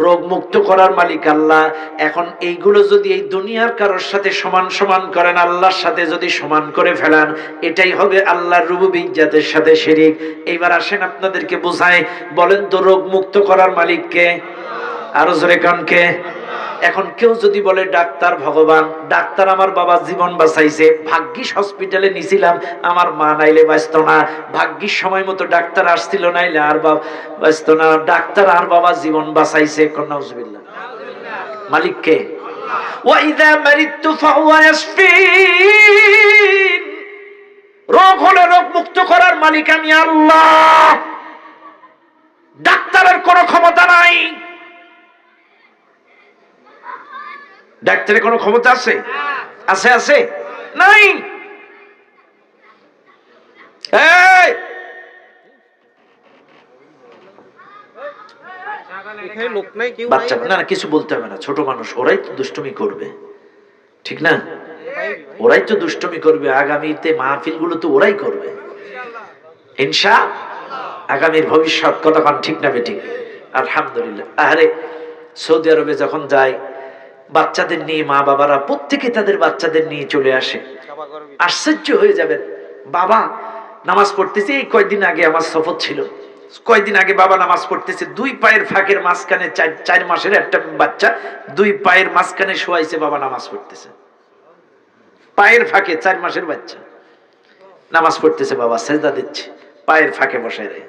রোগ মুক্ত করার মালিক আল্লাহ। এখন এইগুলো যদি এই দুনিয়ার কারোর সাথে সমান সমান করেন, আল্লাহর সাথে যদি সমান করে ফেলান, এটাই হবে আল্লাহর রুবুবিয়্যাতের সাথে শিরিক। এইবার আসেন আপনাদেরকে বোঝায়। বলেন তো, রোগ মুক্ত করার মালিক কে? আরো জোরে কান কে? এখন কেউ যদি বলে ডাক্তার ভগবান, ডাক্তার আমার বাবা জীবন বাঁচাইছে, ভাগ্যিস হসপিটালে নিছিলাম, আমার মা নাইলে বাঁচত না, ভাগ্যিস সময় মতো ডাক্তার আসছিল, নাইলে আর বাবা বাঁচত না, ডাক্তার আর বাবা জীবন বাঁচাইছে। নাউজুবিল্লাহ। মালিক কে? ওয়া ইযা মারিদতু ফাহুয়া ইয়াশফিন, রোগ হলে রোগ মুক্ত করার মালিক আমি আল্লাহ। ডাক্তারের কোনো ক্ষমতা নাই। ডাক্তারের কোনো ক্ষমতা আছে? আছে? আছে? নাই। এই বাচ্চা না, কিছু বলতে হবে না, ছোট মানুষ, ওরাই তো দুষ্টুমি করবে, ঠিক না? ওরাই তো দুষ্টুমি করবে, আগামীতে মাহফিল গুলো তো ওরাই করবে ইনশাআল্লাহ। আগামীর ভবিষ্যৎ কতক্ষণ, ঠিক না বেঠিক? আলহামদুলিল্লাহ। আরে সৌদি আরবে যখন যায়, বাচ্চাদের নিয়ে মা বাবারা প্রত্যেকে তাদের বাচ্চাদের নিয়ে চলে আসে। আশ্চর্য হয়ে যাবেন, বাবা নামাজ পড়তেছে। এই কয়েকদিন আগে আমার সফর ছিল, কয়েকদিন আগে বাবা নামাজ পড়তেছে, দুই পায়ের ফাঁকের মাঝখানে 4 মাসের একটা বাচ্চা, দুই পায়ের মাঝখানে শোয়াইছে, বাবা নামাজ পড়তেছে পায়ের ফাঁকে, 4 মাসের বাচ্চা নামাজ পড়তেছে, বাবা সেজদা দিচ্ছে, পায়ের ফাঁকে বসায় রে।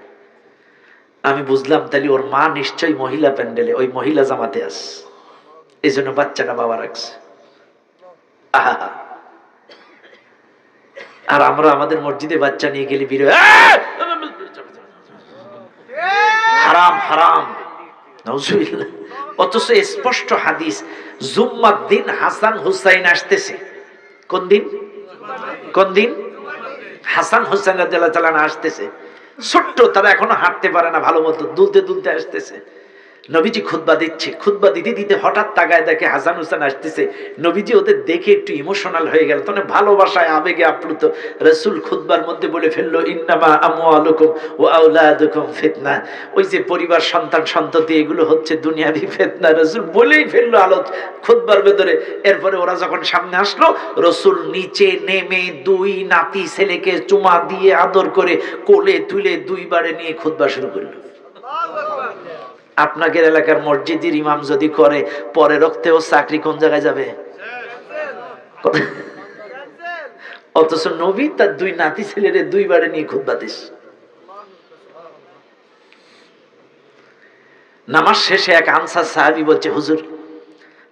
আমি বুঝলাম তাহলে ওর মা নিশ্চয়ই মহিলা প্যান্ডেলে, ওই মহিলা জামাতে আছে, এই জন্য বাচ্চাটা বাবা রাখছে। আহা, আর আমরা আমাদের মসজিদে বাচ্চা নিয়ে গেলে বিরোধ, হারাম হারাম, নাউজুবিল্লাহ। অথচ স্পষ্ট হাদিস, জুম্মার দিন হাসান হুসাইন আসতেছে। কোন দিন? কোন দিন? হাসান হুসাইন রাদিয়াল্লাহু তাআলা আসতেছে, ছোট্ট, তারা এখনো হাঁটতে পারে না ভালো মতো, দুলতে দুলতে আসতেছে। নবীজি খুতবা দিচ্ছে, খুতবা দিতে দিতে হঠাৎ তাকায় দেখে হাসান হুসেন আসতেছে। নবীজি ওদের দেখে একটু ইমোশনাল হয়ে গেল, তখন ভালোবাসায় আবেগে আপ্লুত। রাসূল খুতবার মধ্যে বলে ফেললো, ইন্নামা আমওয়ালুকুম ওয়া আওলাদুকুম ফিতনা। ওই যে পরিবার, সন্তান সন্ততি, এগুলো হচ্ছে দুনিয়াবি ফিতনা। রাসূল বলেই ফেললো আলোচ খুতবার ভেতরে। এরপরে ওরা যখন সামনে আসলো, রাসূল নিচে নেমে 2 নাতি ছেলেকে চুমা দিয়ে আদর করে কোলে তুলে 2 বারে নিয়ে খুতবা শুরু করলো। আপনাদের এলাকার মসজিদের ইমাম যদি করে, পরে রক্তেও চাকরি কোন জায়গায় যাবে? অথচ নবী তার 2 নাতি ছেলেরে 2 বারে নিয়ে খুতবা দিস। নামাজ শেষে এক আনসার সাহাবী বলছে, হুজুর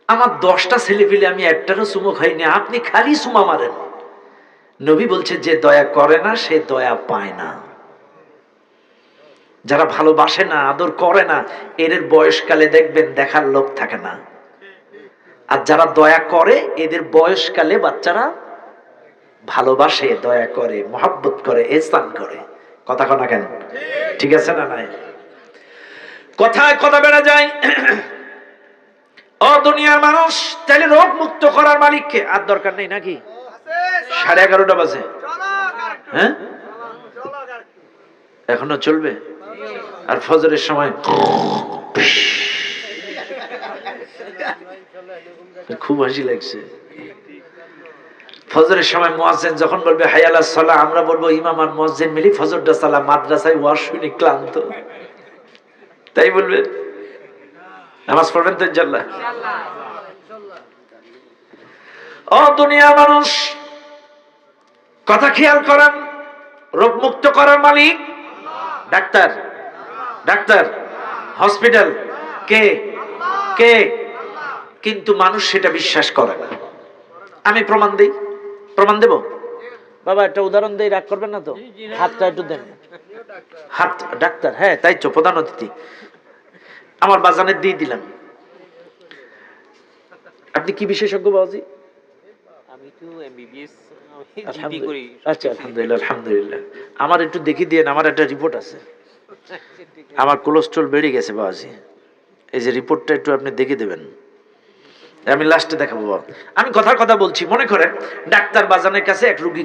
আমার 10টা ছেলে পেলে আমি একটারও চুমো খাইনি, আপনি খালি চুমা মারেন। নবী বলছে, যে দয়া করে না সে দয়া পায় না। যারা ভালোবাসে না, আদর করে না, এদের বয়সকালে দেখবেন দেখার লোক থাকে না। আর যারা দয়া করে, এদের বয়সকালে বাচ্চারা ভালোবাসে, দয়া করে, মহব্বত করে, ইহসান করে। কথা কনা কেন? ঠিক আছে না? নাই কথায় কথা বেড়ে যায়। ও দুনিয়ার মানুষ, তাহলে রোগ মুক্ত করার মালিককে আর দরকার নেই নাকি? 11:30 বাজে, হ্যাঁ এখনো চলবে। আর ফজরের সময় খুব হাসি লাগছে। ফজরের সময় মুয়াজ্জিন যখন বলবে হাইয়া আলাস সালাহ, আমরা বলবো ইমাম আর মুয়াজ্জিন মিলি ফজরটা সালাহ। মাদ্রাসায় ওয়াজ শুনি ক্লান্ত, তাই বলবে নামাজ পড়বেন তো ইনশাআল্লাহ। ও দুনিয়ার মানুষ, কথা খেয়াল করেন, রোগ মুক্ত করার মালিক ডাক্তার। ডাক্তার, হসপিটাল কে? কে? কিন্তু মানুষ সেটা বিশ্বাস করে না। আমি প্রমাণ দেই, প্রমাণ দেব বাবা, একটা উদাহরণ দেই, রাগ করবেন না তো? হাতটা একটু দেন। হাত ডাক্তার, হ্যাঁ তাই তো, প্রধান অতিথি আমার বাজানের দিয়ে দিলাম। আপনি কি বিশেষজ্ঞ বাবাজি? আমি তো এমবিবিএস করি। আচ্ছা, আলহামদুলিল্লাহ, আলহামদুলিল্লাহ। আমার একটু দেখিয়ে দিন, আমার একটা রিপোর্ট আছে, আমার কোলেস্ট্রল বেড়ে গেছে বাবাজি। এই যে রিপোর্টটা একটু আপনি দেখে দেবেন, আমি লাস্টে দেখাবো। আমি কথার কথা বলছি, মনে করেন ডাক্তার বাজানের কাছে এক রুগী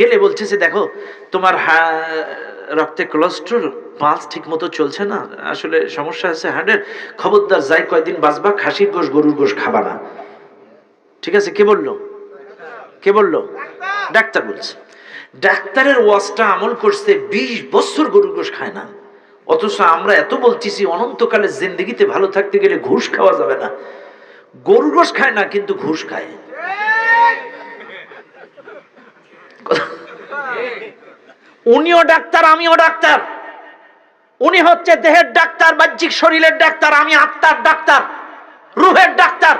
গেলে বলছে, দেখো তোমার রক্তে কোলেস্ট্রল, পালস ঠিক মতো চলছে না, আসলে সমস্যা আছে হার্টের, খবরদার যাই কয়দিন বাঁচবা খাসির গোশ গরুর গোশ খাবা না। ঠিক আছে, কে বললো? কে বললো? ডাক্তার বলছে। ডাক্তারের ওয়াজটা আমল করছে, 20 বছর গরুর গোশ খায় না। অথচ আমরা এত বলতেছি অনন্তকালে জিন্দেগিতে ভালো থাকতে গেলে ঘুষ খাওয়া যাবে না। গরুর গোশ খায় না, কিন্তু ঘুষ খায়। উনিও ডাক্তার, আমিও ডাক্তার। উনি হচ্ছে দেহের ডাক্তার, বাহ্যিক শরীরের ডাক্তার, আমি আত্মার ডাক্তার, রুহের ডাক্তার।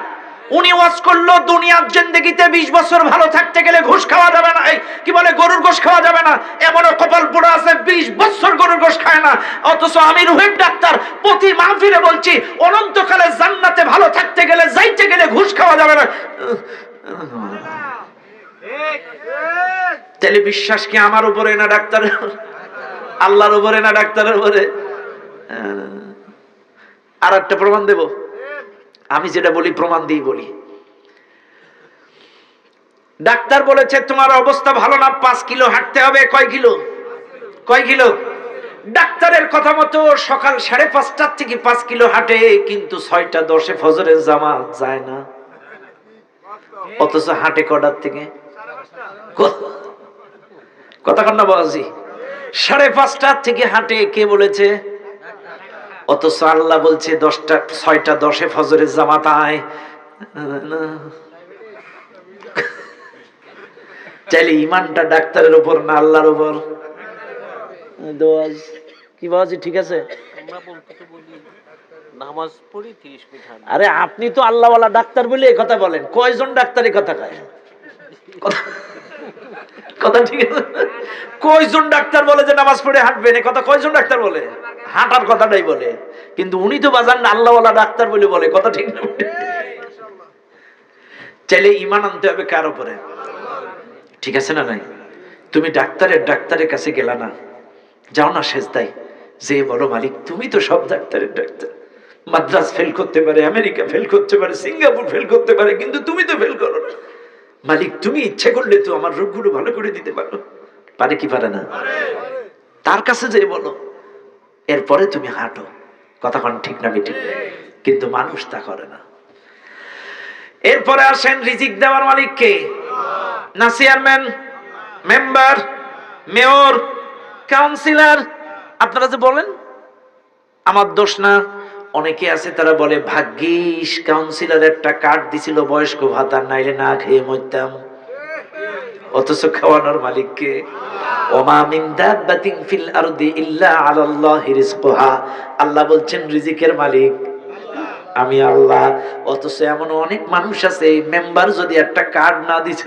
উনি ওয়াজ করলো দুনিয়ার জিন্দেগিতে 20 বছর ভালো থাকতে গেলে ঘুষ খাওয়া যাবে না, কি বলে গরুর গোশ খাওয়া যাবে না। এমনও কপাল পোড়া আছে 20 বছর গরুর গোশ খায় না, অথচ আমি রুহের ডাক্তার প্রতি মাহফিলে বলছি অনন্তকালে জান্নাতে ভালো থাকতে গেলে যাইতে গেলে ঘুষ খাওয়া যাবে না। তাহলে বিশ্বাস কি আমার উপরে না ডাক্তারের, আল্লাহর উপরে না ডাক্তারের উপরে? আর একটা প্রমাণ দেব, আমি যেটা বলি প্রমাণ দিয়ে বলি। ডাক্তার বলেছে তোমার অবস্থা ভালো না, 5 কিলো হাঁটতে হবে। কয় কিলো? ডাক্তারের কথা মতো সকাল 5:30 থেকে 5 কিলো হাঁটে, কিন্তু 6:10 ফজরের জামাত যায় না, অথচ হাঁটে কটার থেকে? কথা কন্যা বাবাজি, 5:30 থেকে হাঁটে, কে বলেছে? অথচ আল্লাহ বলছে 6:10 ফজরের জামাত আয়। চাইলে ইমানটা ডাক্তারের উপর না আল্লাহর উপর? কি বাবাজি ঠিক আছে? আমরা বলতে তো বলি নামাজ পড়ি 30 মিনিট হাঁটি। আরে আপনি তো আল্লাহওয়ালা ডাক্তার বলে এই কথা বলেন, কয়জন ডাক্তারই কথা কয়? কথা ঠিক আছে? কয়জন ডাক্তার বলে যে নামাজ পড়ে হাঁটবেন? এই কথা কয়জন ডাক্তার বলে? হাঁটার কথাটাই বলে, কিন্তু উনি তো বাজান আল্লাহওয়ালা ডাক্তার বলে কথা ঠিক না? চাইলে ঈমান আনতে হবে কার উপরে? ঠিক আছে না নাই? তুমি ডাক্তারের কাছে গেলা না, যাও না সেজদায়, যে বলো মালিক তুমি তো সব ডাক্তারের ডাক্তার, মাদ্রাস ফেল করতে পারে, আমেরিকা ফেল করতে পারে, সিঙ্গাপুর ফেল করতে পারে, কিন্তু তুমি তো ফেল করো না। মালিক তুমি ইচ্ছে করলে তো আমার রোগগুলো ভালো করে দিতে পারো। পারে কি পারে না? তার কাছে যে বলো, এরপরে তুমি হাঁটো। কথা কোন ঠিক না বেঠিক? কিন্তু মানুষ তা করে না। এরপরে আসেন রিজিক দেওয়ার মালিক কে? না চেয়ারম্যান, মেম্বার, মেয়র, কাউন্সিলর? আপনারা যে বলেন আমার দোষ না, অনেকে আছে তারা বলে ভাগ্যিস কাউন্সিলর একটা কার্ড দিছিল বয়স্ক ভাতা, নাইলে না খেয়ে মরতাম। অথচ খাওয়ানোর মালিক কে? ওমা মিন দাব্বাতিন ফিল আরদি ইল্লা আলাল্লাহি রিজকুহা। আল্লাহ বলছেন রিজিকের মালিক আমি আল্লাহ। অথচ এমন অনেক মানুষ আছে, মেম্বার যদি একটা কার্ড না দিত,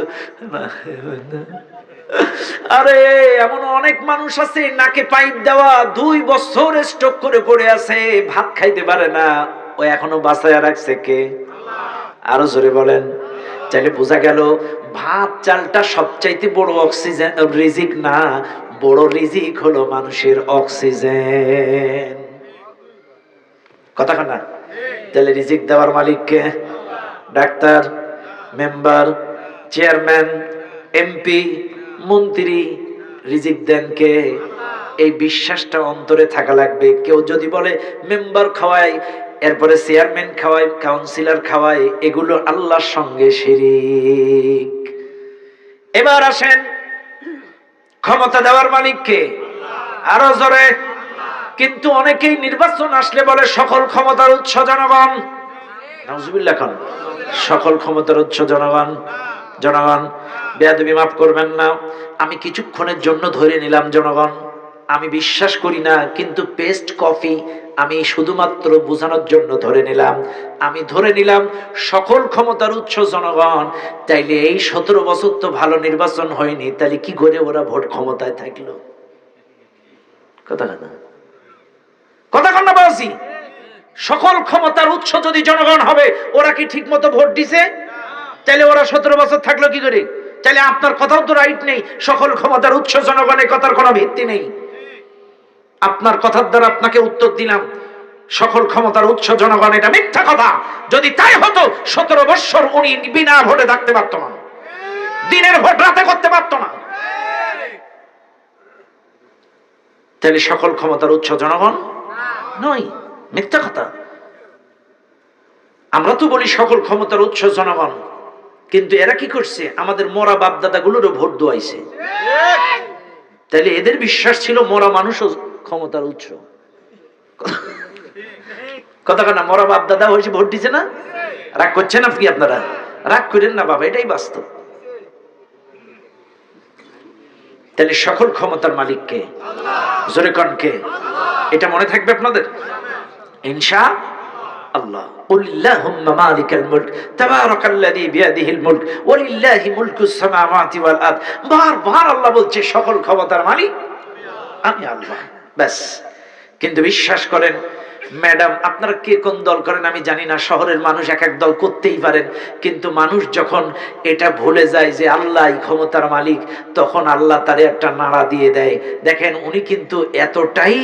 আরে এমন অনেক মানুষ আছে নাকে পাইপ দেওয়া 2 বছর স্ট্রোক করে পড়ে আছে, ভাত খাইতে পারে না, ও এখনো বাঁচায়া রাখছে কে? আরো জোরে বলেন। চাইলে বোঝা গেল ভাত চালটা সবচাইতে বড় অক্সিজেন রিজিক না, বড় রিজিক হলো মানুষের অক্সিজেন। কথা না? তাহলে রিজিক দেওয়ার মালিক কে? ডাক্তার, মেম্বার, চেয়ারম্যান, এমপি, মন্ত্রী, রিজিক দেন কে? এই বিশ্বাসটা অন্তরে থাকা লাগবে। কেউ যদি বলে মেম্বার খাওয়াই, এরপরে চেয়ারম্যান খাওয়াই, কাউন্সিলর খাওয়াই, এগুলো আল্লাহর সঙ্গে শিরিক। এবার আসেন ক্ষমতা দেওয়ার মালিক কে? আরো জোরে। কিন্তু অনেকেই নির্বাচন আসলে বলে সকল ক্ষমতার উৎস জনগণ। নাউজুবিল্লাহ খান। সকল ক্ষমতার উৎস জনগণ। জনগণ বেয়াদবি মাফ করবেন না, আমি কিছুক্ষণের জন্য ধরে নিলাম জনগণ, আমি বিশ্বাস করি না, কিন্তু পেস্ট কফি আমি শুধুমাত্র বোঝানোর জন্য ধরে নিলাম। আমি ধরে নিলাম সকল ক্ষমতার উৎস জনগণ। তাইলে এই 17 বছর তো ভালো নির্বাচন হয়নি, তাইলে কি করে ওরা ভোট ক্ষমতায় থাকলো? কথা না, কথা কন্যা বাসি। সকল ক্ষমতার উৎস যদি জনগণ হবে, ওরা কি ঠিক মতো ভোট দিছে? তাইলে ওরা 17 বছর থাকলো কি করে? তাইলে আপনার কথাও তো রাইট নেই। সকল ক্ষমতার উৎস জনগণের কথার কোনো ভিত্তি নেই। আপনার কথার দ্বারা আপনাকে উত্তর দিলাম সকল ক্ষমতার উৎস জনগণ, এটা মিথ্যা কথা। যদি তাই হতো 17 বছর উনি বিনা ভোটে থাকতে পারতো না, দিনের ভোট রাতে করতে পারতো না। তাহলে সকল ক্ষমতার উৎস জনগণ নয়, মিথ্যা কথা। আমরা তো বলি সকল ক্ষমতার উৎস জনগণ, কিন্তু এরা কি করছে? আমাদের মরা বাপদাদা গুলোরও ভোট দোয়াইছে। তাহলে এদের বিশ্বাস ছিল মরা মানুষও ক্ষমতার উৎস। কথা না, মরা বাপদাদা হয়েছে ভোট দিছে না? রাগ করছেন আপনি? আপনারা রাগ করেন না বাবা, এটাই বাস্তব। তাহলে সকল ক্ষমতার মালিক কে? জোরে কন কে? এটা মনে থাকবে আপনাদের ইনশাআল্লাহ। আল্লাহ। কুল্লাহুম্মা মালিকাল মুলক তাবারাকাল্লাযী বিয়াদিহিল মুলক ওয়ালিল্লাহি মুলকুস সামাওয়াতি ওয়াল আরদ। বারবার আল্লাহ বলছে সকল ক্ষমতার মালিক আমি আল্লাহ। ব্যাস। কিন্তু বিশ্বাস করেন ম্যাডাম, আপনারা কে কোন দল করেন আমি জানি না, শহরের মানুষ এক এক দল করতেই পারেন, কিন্তু মানুষ যখন এটা ভুলে যায় যে আল্লাহই ক্ষমতার মালিক, তখন আল্লাহ তারে একটা নাড়া দিয়ে দেয়। দেখেন উনি কিন্তু এতটাই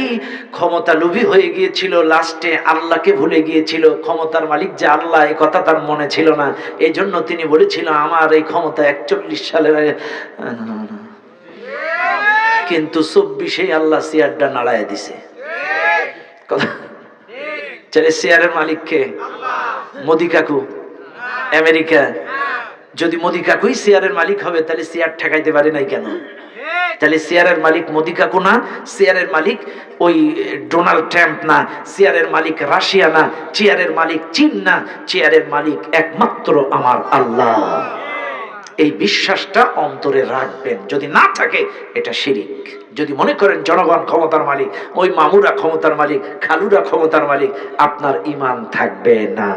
ক্ষমতা লোভী হয়ে গিয়েছিল, লাস্টে আল্লাহকে ভুলে গিয়েছিল। ক্ষমতার মালিক যে আল্লাহ এই কথা তার মনে ছিল না, এই জন্য তিনি বলেছিল আমার এই ক্ষমতা 41 সালের আগে, কিন্তু 24-এ আল্লাহ চেয়ারটা নাড়ায় দিছে। চেয়ারের মালিক কে? মোদি কাকু আমেরিকা। যদি মোদি কাকুই চেয়ারের মালিক হবে তাহলে চেয়ার ঠেকাইতে পারে নাই কেন? তাহলে চেয়ারের মালিক মোদি কাকু না, চেয়ারের মালিক ওই ডোনাল্ড ট্রাম্প না, চেয়ারের মালিক রাশিয়া না, চেয়ারের মালিক চীন না, চেয়ারের মালিক একমাত্র আমার আল্লাহ। এই বিশ্বাসটা অন্তরে রাখবেন। যদি না থাকে এটা শিরিক। যদি মনে করেন জনগণ ক্ষমতার মালিক, ওই মামুরা ক্ষমতার মালিক, খালুরা ক্ষমতার মালিক, আপনার ঈমান থাকবে না।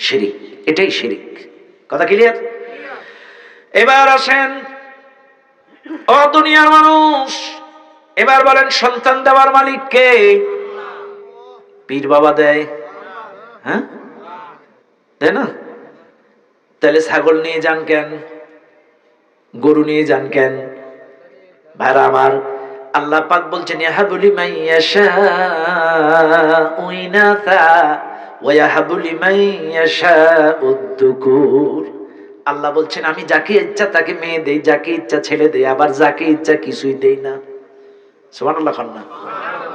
শিরিক, এটাই শিরিক। কথা ক্লিয়ার? এবার আসেন ও দুনিয়ার মানুষ, এবার বলেন সন্তান দেওয়ার মালিক কে? পীর বাবা দেয়? হ্যাঁ দেয় না? তাহলে ছাগল নিয়ে যান কেন? গরু নিয়ে যান কেন? ভাইরা আমার, আল্লাহ পাক বলছেন ইয়াহাবু লিমান ইয়াশাউ ইনাসা ওয়া ইয়াহাবু লিমান ইয়াশাউ যুকুর। আল্লাহ বলছেন আমি যাকে ইচ্ছা তাকে মেয়ে দেই, যাকে ইচ্ছা ছেলে দেই, আবার যাকে ইচ্ছা কিছুই দেই না। সুবহানাল্লাহ। খান্না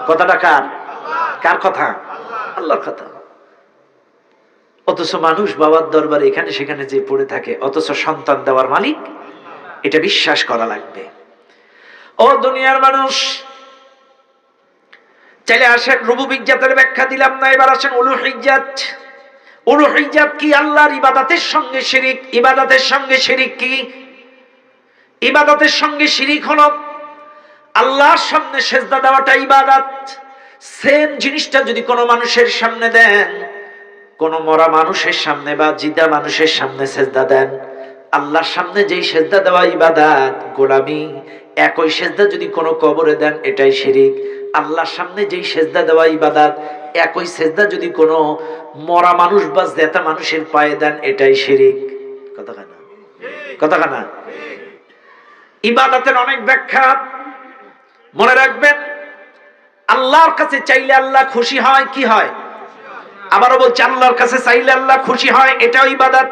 কথাটা কার? কার কথা? আল্লাহর কথা। অথচ মানুষ বাবার দরবারে এখানে সেখানে যে পড়ে থাকে, অথচ সন্তান দেওয়ার মালিক এটা বিশ্বাস করা লাগবে। ও দুনিয়ার মানুষ, চলে আসেন রুবুবিয়্যাতের ব্যাখ্যা দিলাম না, এবার আসেন উলুহিয়্যাত। উলুহিয়্যাত কি? আল্লাহর ইবাদতের সঙ্গে শিরিক। ইবাদতের সঙ্গে শিরিক কি? ইবাদতের সঙ্গে শিরিক হলো আল্লাহর সামনে সেজদা দেওয়াটা ইবাদত। সেম জিনিসটা যদি কোনো মানুষের সামনে দেন, কোন মরা মানুষের সামনে বা জিদা মানুষের সামনে সেজদা দেন, আল্লাহর সামনে যেই সেজদা দেওয়া ইবাদত, গোলামি, একই সেজদা যদি কোনো কবরে দেন এটাই শিরিক। আল্লাহর সামনে যেই সেজদা দেওয়া ইবাদত, একই সেজদা যদি কোনো মরা মানুষ বা জেতা মানুষের পায়ে দেন এটাই শিরিক। কথাখানা কথাখানা। ইবাদতের অনেক ব্যাখ্যা, মনে রাখবেন আল্লাহর কাছে চাইলে আল্লাহ খুশি হয়। কি হয়? আবারও বলছি, আল্লাহর কাছে চাইলে আল্লাহ খুশি হয়, এটাও ইবাদত।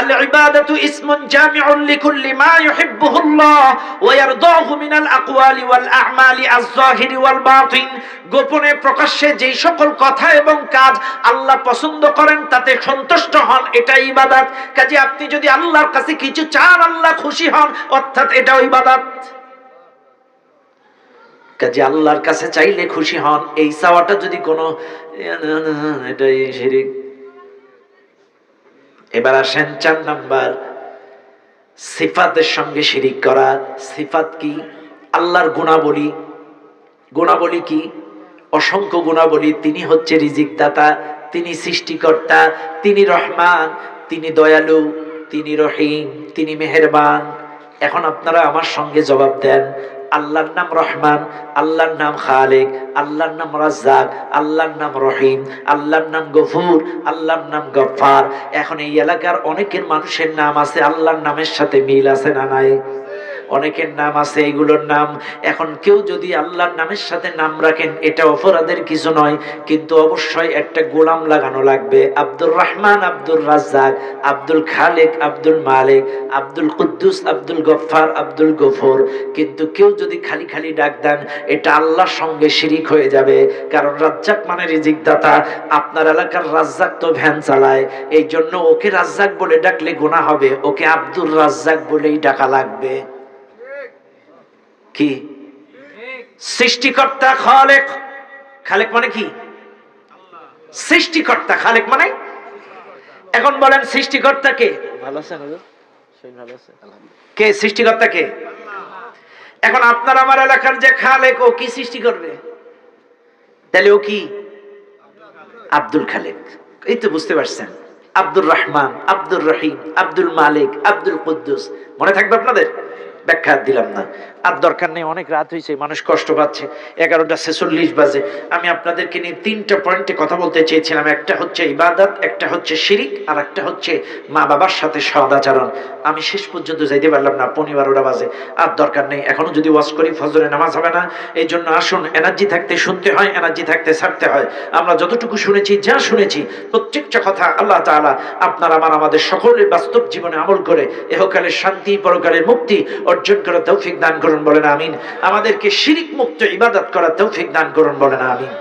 আল ইবাদাতু ইসমুন জামিউন লিকুল্লি মা ইউহিব্বুহুল্লাহ ওয়া ইয়ারদাহু মিনাল আকওয়ালি ওয়াল আ'মালি আয-যাহিরি ওয়াল বাতিন। গোপনে প্রকাশ্যে যেই সকল কথা এবং কাজ আল্লাহ পছন্দ করেন, তাতে সন্তুষ্ট হন, এটা ইবাদত। কাজে আপনি যদি আল্লাহর কাছে কিছু চান আল্লাহ খুশি হন, অর্থাৎ এটাও ইবাদত। কাজে আল্লাহর কাছে চাইলে খুশি হন, এই চাওয়াটা যদি কোনো, এটাই শিরিক। এবার আসেন 4 নাম্বার, সিফাতের সঙ্গে শিরিক করা। সিফাত কি? আল্লাহর গুণাবলী। গুণাবলী কি? অসংখ্য গুণাবলী। তিনি হচ্ছে রিজিক দাতা, তিনি সৃষ্টিকর্তা, তিনি রহমান, তিনি দয়ালু, তিনি রহিম, তিনি মেহেরবান। এখন আপনারা আমার সঙ্গে জবাব দেন, আল্লাহর নাম রহমান, আল্লাহর নাম খালেক, আল্লাহর নাম রাজ্জাক, আল্লাহর নাম রহিম, আল্লাহর নাম গফুর, আল্লাহর নাম গফফার। এখন এই এলাকার অনেকের মানুষের নাম আছে, আল্লাহর নামের সাথে মিল আছে না নাই? অনেকের নাম আছে, এগুলোর নাম। এখন কেউ যদি আল্লাহর নামের সাথে নাম রাখেন, এটা অপরাধের কিছু নয়, কিন্তু অবশ্যই একটা গোলাম লাগানো লাগবে। আব্দুর রহমান, আব্দুল রাজ্জাক, আব্দুল খালেক, আব্দুল মালিক, আব্দুল কুদ্দুস, আব্দুল গফফার, আব্দুল গফুর। কিন্তু কেউ যদি খালি খালি ডাক দেন, এটা আল্লাহর সঙ্গে শিরিক হয়ে যাবে। কারণ রাজ্জাক মানে রিজিক দাতা। আপনার এলাকার রাজ্জাক তো ভ্যান চালায়, এই জন্য ওকে রাজ্জাক বলে ডাকলে গুনাহ হবে, ওকে আব্দুর রাজ্জাক বলেই ডাকা লাগবে। কি? সৃষ্টিকর্তা খালেক। খালেক মানে কি? সৃষ্টিকর্তা। খালেক মানে? এখন বলেন সৃষ্টিকর্তা কে? ভালো আছেন হুজুর? শরীর ভালো আছে আলহামদুলিল্লাহ। কে সৃষ্টিকর্তা? কে? এখন আপনার আমার এলাকার যে খালেক, ও কি সৃষ্টি করবে? তাহলে ও কি? আব্দুল খালেক। এই তো বুঝতে পারছেন, আব্দুর রহমান, আব্দুর রহিম, আব্দুল মালিক, আব্দুল কুদ্দুস, মনে থাকবে আপনাদের? ব্যাখ্যা দিলাম না, আর দরকার নেই, অনেক রাত হয়েছে, মানুষ কষ্ট পাচ্ছে, 11টা 46 বাজে। আমি আপনাদেরকে নিয়ে 3টা পয়েন্টে কথা বলতে চেয়েছিলাম। একটা হচ্ছে ইবাদত, একটা হচ্ছে শিরিক, আর একটা হচ্ছে মা বাবার সাথে সদাচরণ। আমি শেষ পর্যন্ত যাইতে পারলাম না, 12টা বাজে। আর দরকার নেই, এখনো যদি ওয়াজ করি ফজরের নামাজ হবে না। এই জন্য আসুন, এনার্জি থাকতে শুনতে হয়, এনার্জি থাকতে ছাড়তে হয়। আমরা যতটুকু শুনেছি, যা শুনেছি, প্রত্যেকটা কথা আল্লাহ তাআলা আপনার আমাদের সকলের বাস্তব জীবনে আমল করে ইহকালের শান্তি, পরকালের মুক্তি অর্জন করার তৌফিক দান করুন, বলেন আমিন। আমাদেরকে শিরিক মুক্ত ইবাদত করার তৌফিক দান করুন, বলেন আমিন।